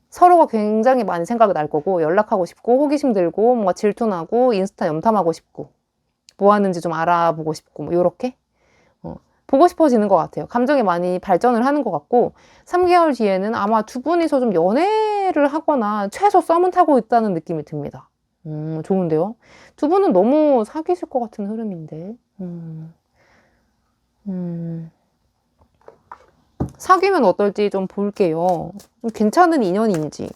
서로가 굉장히 많이 생각이 날 거고 연락하고 싶고 호기심 들고 뭔가 질투나고 인스타 염탐하고 싶고 뭐 하는지 좀 알아보고 싶고 뭐 요렇게 보고 싶어지는 것 같아요. 감정이 많이 발전을 하는 것 같고 3개월 뒤에는 아마 두 분이서 좀 연애를 하거나 최소 썸은 타고 있다는 느낌이 듭니다. 좋은데요? 두 분은 너무 사귀실 것 같은 흐름인데 사귀면 어떨지 좀 볼게요. 괜찮은 인연인지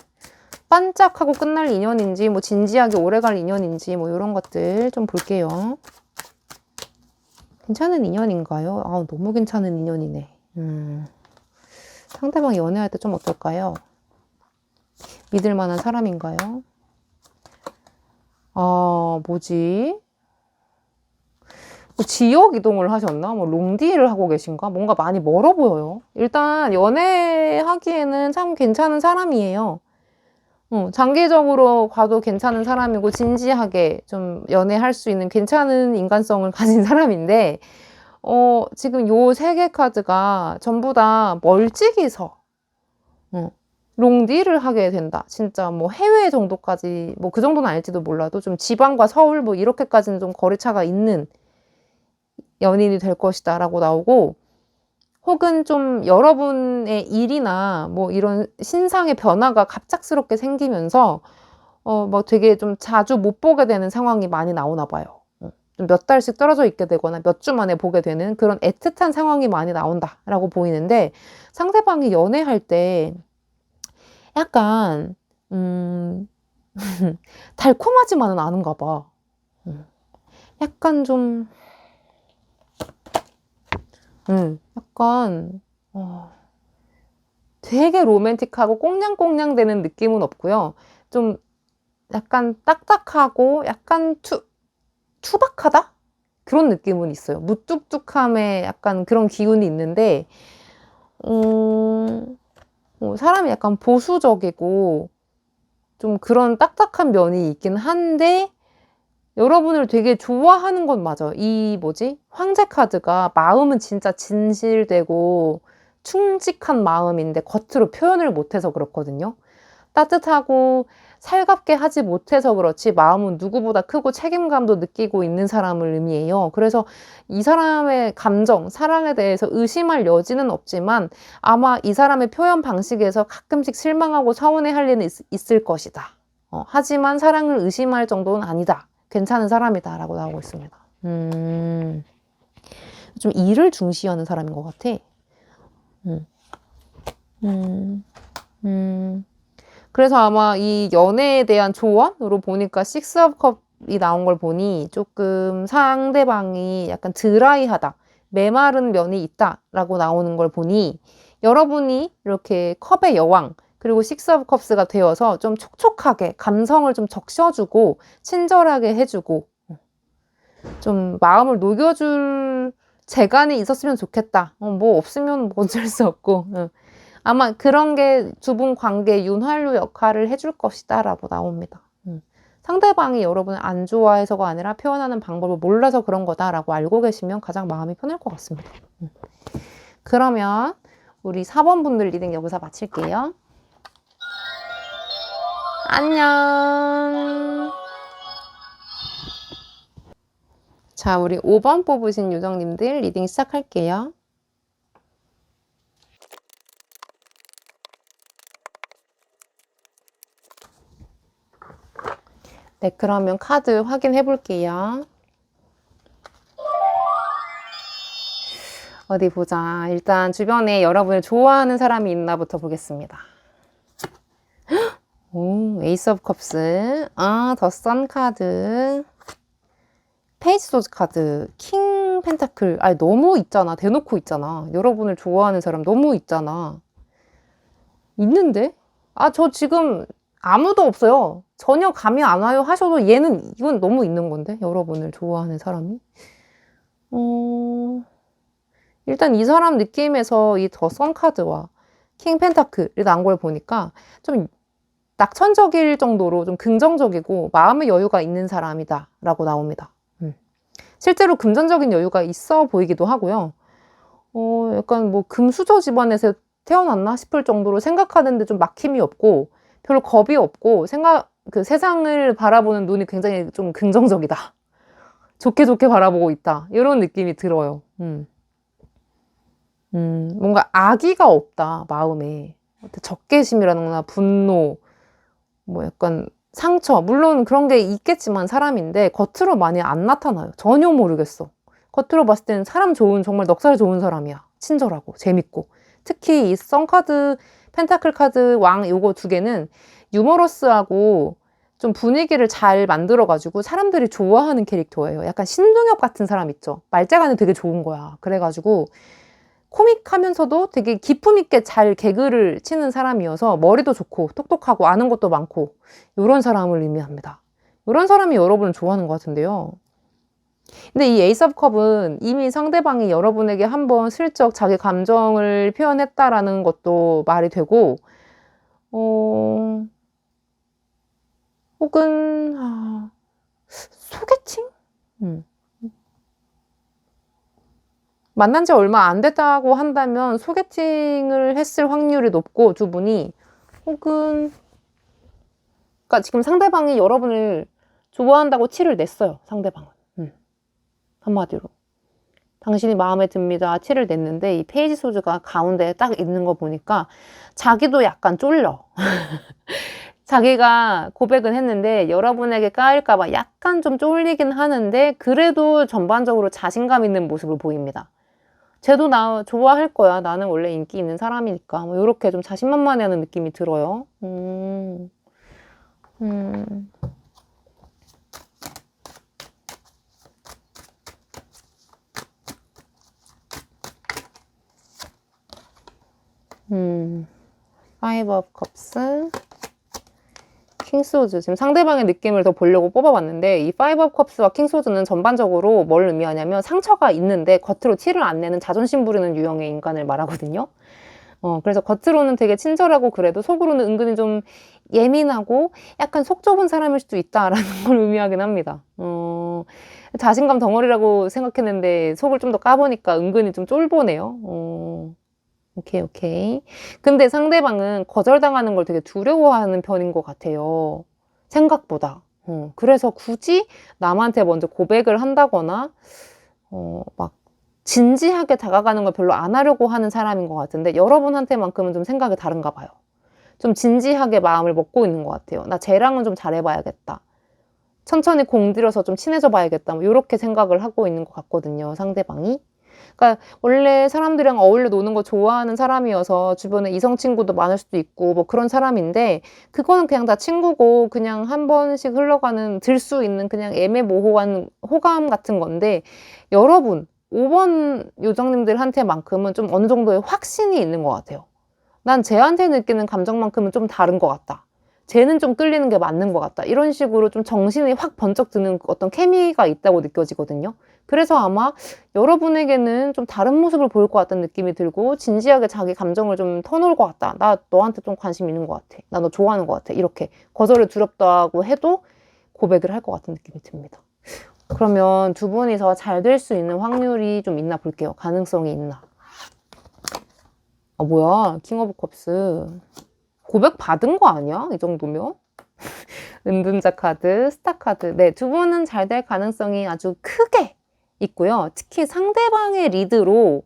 반짝하고 끝날 인연인지 뭐 진지하게 오래갈 인연인지 뭐 이런 것들 좀 볼게요. 괜찮은 인연인가요? 너무 괜찮은 인연이네. 상대방이 연애할 때 좀 어떨까요? 믿을 만한 사람인가요? 뭐지? 지역 이동을 하셨나? 뭐 롱디를 하고 계신가? 뭔가 많이 멀어 보여요. 일단 연애하기에는 참 괜찮은 사람이에요. 장기적으로 봐도 괜찮은 사람이고 진지하게 좀 연애할 수 있는 괜찮은 인간성을 가진 사람인데 지금 요 3개 카드가 전부 다 멀찍이서 롱디를 하게 된다. 진짜 뭐 해외 정도까지, 뭐 그 정도는 아닐지도 몰라도 좀 지방과 서울 뭐 이렇게까지는 좀 거리차가 있는 연인이 될 것이다 라고 나오고, 혹은 좀 여러분의 일이나 뭐 이런 신상의 변화가 갑작스럽게 생기면서 뭐 되게 좀 자주 못 보게 되는 상황이 많이 나오나 봐요. 좀 몇 달씩 떨어져 있게 되거나 몇 주 만에 보게 되는 그런 애틋한 상황이 많이 나온다라고 보이는데, 상대방이 연애할 때 약간 달콤하지만은 않은가 봐. 약간 좀 약간 되게 로맨틱하고 꽁냥꽁냥 되는 느낌은 없고요. 좀 약간 딱딱하고 약간 투박하다? 그런 느낌은 있어요. 무뚝뚝함에 약간 그런 기운이 있는데, 사람이 약간 보수적이고 좀 그런 딱딱한 면이 있긴 한데, 여러분을 되게 좋아하는 건 맞아요. 이 뭐지? 황제 카드가 마음은 진짜 진실되고 충직한 마음인데 겉으로 표현을 못해서 그렇거든요. 따뜻하고 살갑게 하지 못해서 그렇지 마음은 누구보다 크고 책임감도 느끼고 있는 사람을 의미해요. 그래서 이 사람의 감정, 사랑에 대해서 의심할 여지는 없지만 아마 이 사람의 표현 방식에서 가끔씩 실망하고 서운해할 일은 있을 것이다. 하지만 사랑을 의심할 정도는 아니다. 괜찮은 사람이다 라고 나오고 있습니다. 좀 일을 중시하는 사람인 것 같아. 그래서 아마 이 연애에 대한 조언으로 보니까 식스 오브 컵이 나온 걸 보니 조금 상대방이 약간 드라이하다, 메마른 면이 있다 라고 나오는 걸 보니, 여러분이 이렇게 컵의 여왕 그리고 식스 오브 컵스가 되어서 좀 촉촉하게 감성을 좀 적셔주고 친절하게 해주고 좀 마음을 녹여줄 재간이 있었으면 좋겠다. 뭐 없으면 뭐 어쩔 수 없고, 아마 그런 게 두 분 관계 윤활유 역할을 해줄 것이다 라고 나옵니다. 상대방이 여러분을 안 좋아해서가 아니라 표현하는 방법을 몰라서 그런 거다라고 알고 계시면 가장 마음이 편할 것 같습니다. 그러면 우리 4번 분들 리딩 여기서 마칠게요. 안녕. 자, 우리 5번 뽑으신 요정님들 리딩 시작할게요. 네, 그러면 카드 확인해 볼게요. 어디 보자. 일단 주변에 여러분을 좋아하는 사람이 있나부터 보겠습니다. 오, 에이스 오브 컵스, 더 선 카드, 페이지 소드 카드, 킹 펜타클. 너무 있잖아. 대놓고 있잖아. 여러분을 좋아하는 사람 너무 있잖아. 있는데? 저 지금 아무도 없어요. 전혀 감이 안 와요 하셔도 이건 너무 있는 건데? 여러분을 좋아하는 사람이. 일단 이 사람 느낌에서 이 더 선 카드와 킹 펜타클이 나온 걸 보니까 좀 낙천적일 정도로 좀 긍정적이고 마음의 여유가 있는 사람이다 라고 나옵니다. 실제로 금전적인 여유가 있어 보이기도 하고요. 약간 뭐 금수저 집안에서 태어났나 싶을 정도로 생각하는데 좀 막힘이 없고 별로 겁이 없고 그 세상을 바라보는 눈이 굉장히 좀 긍정적이다. 좋게 좋게 바라보고 있다. 이런 느낌이 들어요. 뭔가 악의가 없다, 마음에. 적개심이라거나 분노, 뭐 약간 상처, 물론 그런 게 있겠지만 사람인데 겉으로 많이 안 나타나요. 전혀 모르겠어. 겉으로 봤을 때는 정말 넉살 좋은 사람이야. 친절하고 재밌고. 특히 이 썬카드, 펜타클 카드, 왕 요거 두 개는 유머러스하고 좀 분위기를 잘 만들어가지고 사람들이 좋아하는 캐릭터예요. 약간 신동엽 같은 사람 있죠. 말재간이 되게 좋은 거야. 그래가지고 코믹하면서도 되게 기품 있게 잘 개그를 치는 사람이어서 머리도 좋고 똑똑하고 아는 것도 많고 이런 사람을 의미합니다. 이런 사람이 여러분을 좋아하는 것 같은데요. 근데 이 에이스 오브 컵은 이미 상대방이 여러분에게 한번 슬쩍 자기 감정을 표현했다라는 것도 말이 되고, 혹은 소개팅? 만난 지 얼마 안 됐다고 한다면 소개팅을 했을 확률이 높고 두 분이 혹은 그러니까 지금 상대방이 여러분을 좋아한다고 티를 냈어요. 상대방은. 한마디로. 당신이 마음에 듭니다. 티를 냈는데 이 페이지 소주가 가운데에 딱 있는 거 보니까 자기도 약간 쫄려. 자기가 고백은 했는데 여러분에게 까일까 봐 약간 좀 쫄리긴 하는데 그래도 전반적으로 자신감 있는 모습을 보입니다. 쟤도 나 좋아할 거야. 나는 원래 인기 있는 사람이니까. 뭐 이렇게 좀 자신만만해하는 느낌이 들어요. 파이브 오브 컵스, 킹스우즈. 지금 상대방의 느낌을 더 보려고 뽑아봤는데 이 파이브 오브 컵스와 킹스우즈는 전반적으로 뭘 의미하냐면 상처가 있는데 겉으로 티를 안 내는 자존심 부리는 유형의 인간을 말하거든요. 그래서 겉으로는 되게 친절하고 그래도 속으로는 은근히 좀 예민하고 약간 속 좁은 사람일 수도 있다라는 걸 의미하긴 합니다. 자신감 덩어리라고 생각했는데 속을 좀 더 까보니까 은근히 좀 쫄보네요. 오케이. 근데 상대방은 거절당하는 걸 되게 두려워하는 편인 것 같아요. 생각보다. 그래서 굳이 남한테 먼저 고백을 한다거나, 막, 진지하게 다가가는 걸 별로 안 하려고 하는 사람인 것 같은데, 여러분한테만큼은 좀 생각이 다른가 봐요. 좀 진지하게 마음을 먹고 있는 것 같아요. 나 쟤랑은 좀 잘해봐야겠다. 천천히 공들여서 좀 친해져 봐야겠다. 뭐, 이렇게 생각을 하고 있는 것 같거든요, 상대방이. 그러니까 원래 사람들이랑 어울려 노는 거 좋아하는 사람이어서 주변에 이성 친구도 많을 수도 있고 뭐 그런 사람인데 그거는 그냥 다 친구고 그냥 한 번씩 흘러가는 들 수 있는 그냥 애매모호한 호감 같은 건데 여러분 5번 요정님들한테만큼은 좀 어느 정도의 확신이 있는 것 같아요. 난 쟤한테 느끼는 감정만큼은 좀 다른 것 같다. 쟤는 좀 끌리는 게 맞는 것 같다. 이런 식으로 좀 정신이 확 번쩍 드는 어떤 케미가 있다고 느껴지거든요. 그래서 아마 여러분에게는 좀 다른 모습을 보일 것 같다는 느낌이 들고 진지하게 자기 감정을 좀 터놓을 것 같다. 나 너한테 좀 관심 있는 것 같아. 나 너 좋아하는 것 같아. 이렇게 거절을 두렵다고 해도 고백을 할 것 같은 느낌이 듭니다. 그러면 두 분이서 잘 될 수 있는 확률이 좀 있나 볼게요. 가능성이 있나. 뭐야. 킹 오브 컵스. 고백 받은 거 아니야? 이 정도면? 은둔자 카드, 스타 카드. 네, 두 분은 잘 될 가능성이 아주 크게 있고요. 특히 상대방의 리드로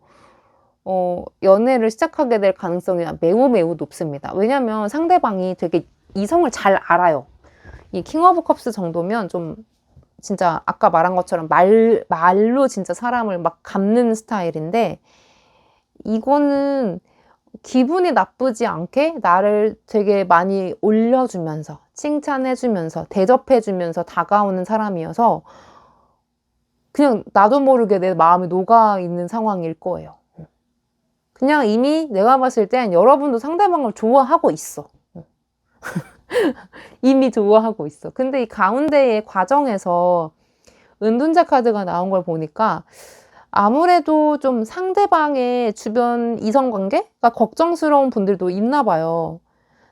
연애를 시작하게 될 가능성이 매우 높습니다. 왜냐면 상대방이 되게 이성을 잘 알아요. 이 킹 오브 컵스 정도면 좀 진짜 아까 말한 것처럼 말로 진짜 사람을 막 감는 스타일인데 이거는 기분이 나쁘지 않게 나를 되게 많이 올려주면서 칭찬해주면서 대접해주면서 다가오는 사람이어서 그냥 나도 모르게 내 마음이 녹아있는 상황일 거예요. 그냥 이미 내가 봤을 땐 여러분도 상대방을 좋아하고 있어. 이미 좋아하고 있어. 근데 이 가운데의 과정에서 은둔자 카드가 나온 걸 보니까 아무래도 좀 상대방의 주변 이성관계가 걱정스러운 분들도 있나 봐요.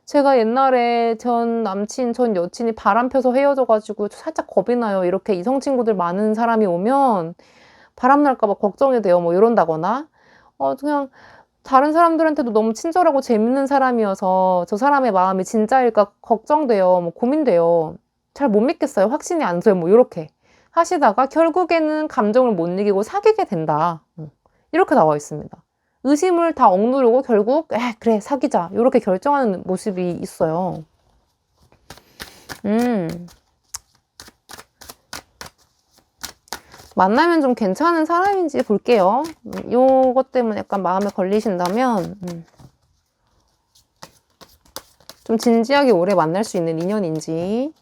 제가 옛날에 전 남친, 전 여친이 바람 펴서 헤어져가지고 살짝 겁이 나요. 이렇게 이성 친구들 많은 사람이 오면 바람 날까봐 걱정이 돼요. 뭐 이런다거나. 그냥 다른 사람들한테도 너무 친절하고 재밌는 사람이어서 저 사람의 마음이 진짜일까 걱정돼요. 뭐 고민돼요. 잘 못 믿겠어요. 확신이 안 서요. 뭐 이렇게 하시다가 결국에는 감정을 못 이기고 사귀게 된다. 이렇게 나와 있습니다. 의심을 다 억누르고 결국 그래 사귀자 이렇게 결정하는 모습이 있어요. 만나면 좀 괜찮은 사람인지 볼게요. 요것 때문에 약간 마음에 걸리신다면 좀 진지하게 오래 만날 수 있는 인연인지.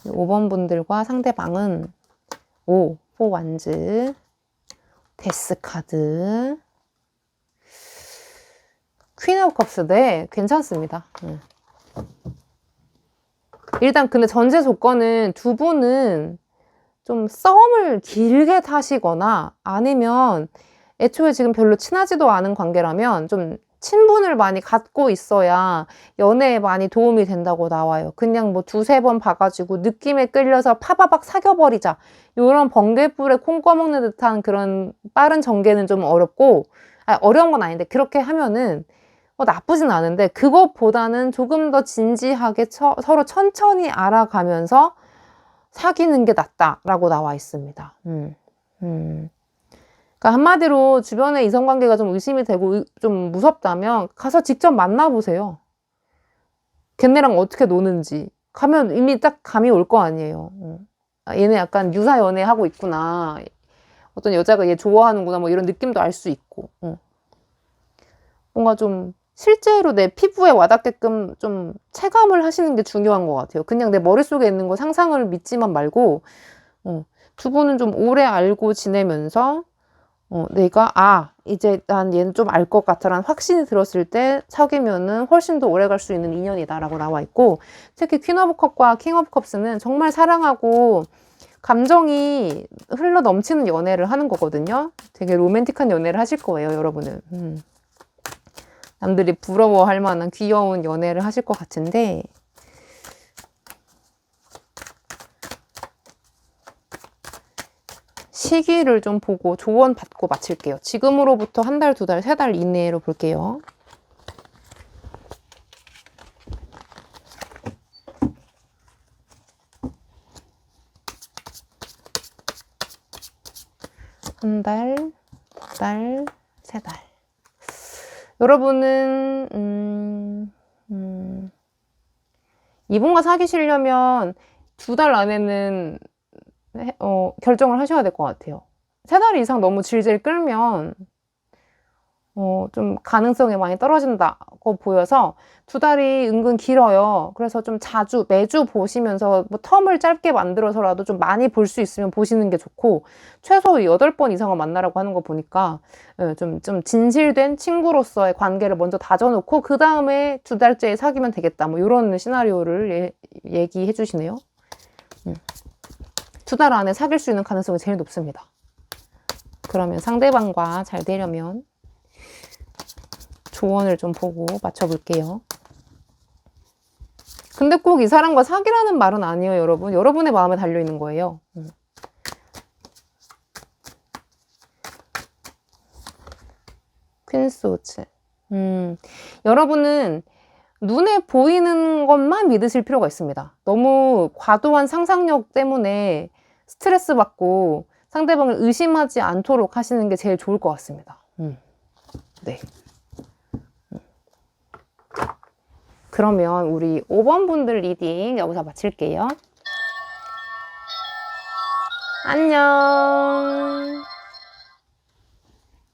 5번 분들과 상대방은 4 완즈, 데스 카드, 퀸 오브 컵스. 네, 괜찮습니다. 일단 근데 전제 조건은 두 분은 좀 썸을 길게 타시거나 아니면 애초에 지금 별로 친하지도 않은 관계라면 좀 친분을 많이 갖고 있어야 연애에 많이 도움이 된다고 나와요. 그냥 뭐 2-3번 봐가지고 느낌에 끌려서 파바박 사겨버리자. 이런 번개불에 콩 꺼먹는 듯한 그런 빠른 전개는 좀 어렵고, 어려운 건 아닌데 그렇게 하면은 나쁘진 않은데 그것보다는 조금 더 진지하게 서로 천천히 알아가면서 사귀는 게 낫다라고 나와 있습니다. 그러니까 한마디로 주변에 이성관계가 좀 의심이 되고 좀 무섭다면 가서 직접 만나보세요. 걔네랑 어떻게 노는지. 가면 이미 딱 감이 올 거 아니에요. 얘네 약간 유사 연애하고 있구나. 어떤 여자가 얘 좋아하는구나. 뭐 이런 느낌도 알 수 있고. 뭔가 좀 실제로 내 피부에 와닿게끔 좀 체감을 하시는 게 중요한 것 같아요. 그냥 내 머릿속에 있는 거 상상을 믿지만 말고 두 분은 좀 오래 알고 지내면서 내가 이제 난 얘는 좀 알 것 같아 라는 확신이 들었을 때 사귀면은 훨씬 더 오래 갈 수 있는 인연이다 라고 나와 있고, 특히 퀸 오브 컵과 킹 오브 컵스는 정말 사랑하고 감정이 흘러 넘치는 연애를 하는 거거든요. 되게 로맨틱한 연애를 하실 거예요, 여러분은. 남들이 부러워할 만한 귀여운 연애를 하실 것 같은데, 시기를 좀 보고 조언 받고 마칠게요. 지금으로부터 한 달, 두 달, 세 달 이내로 볼게요. 한 달, 두 달, 세 달. 여러분은 이분과 사귀시려면 두 달 안에는 결정을 하셔야 될 것 같아요. 세 달 이상 너무 질질 끌면 좀 가능성이 많이 떨어진다고 보여서 두 달이 은근 길어요. 그래서 좀 매주 보시면서 뭐 텀을 짧게 만들어서라도 좀 많이 볼 수 있으면 보시는 게 좋고, 최소 8번 이상은 만나라고 하는 거 보니까 좀 진실된 친구로서의 관계를 먼저 다져놓고 그 다음에 두 달째에 사귀면 되겠다. 뭐 이런 시나리오를 얘기해 주시네요. 두 달 안에 사귈 수 있는 가능성이 제일 높습니다. 그러면 상대방과 잘 되려면 조언을 좀 보고 맞춰볼게요. 근데 꼭 이 사람과 사귀라는 말은 아니에요, 여러분. 여러분의 마음에 달려있는 거예요. 퀸스워치. 여러분은 눈에 보이는 것만 믿으실 필요가 있습니다. 너무 과도한 상상력 때문에 스트레스 받고 상대방을 의심하지 않도록 하시는 게 제일 좋을 것 같습니다. 네. 그러면 우리 5번 분들 리딩 여기서 마칠게요. 안녕.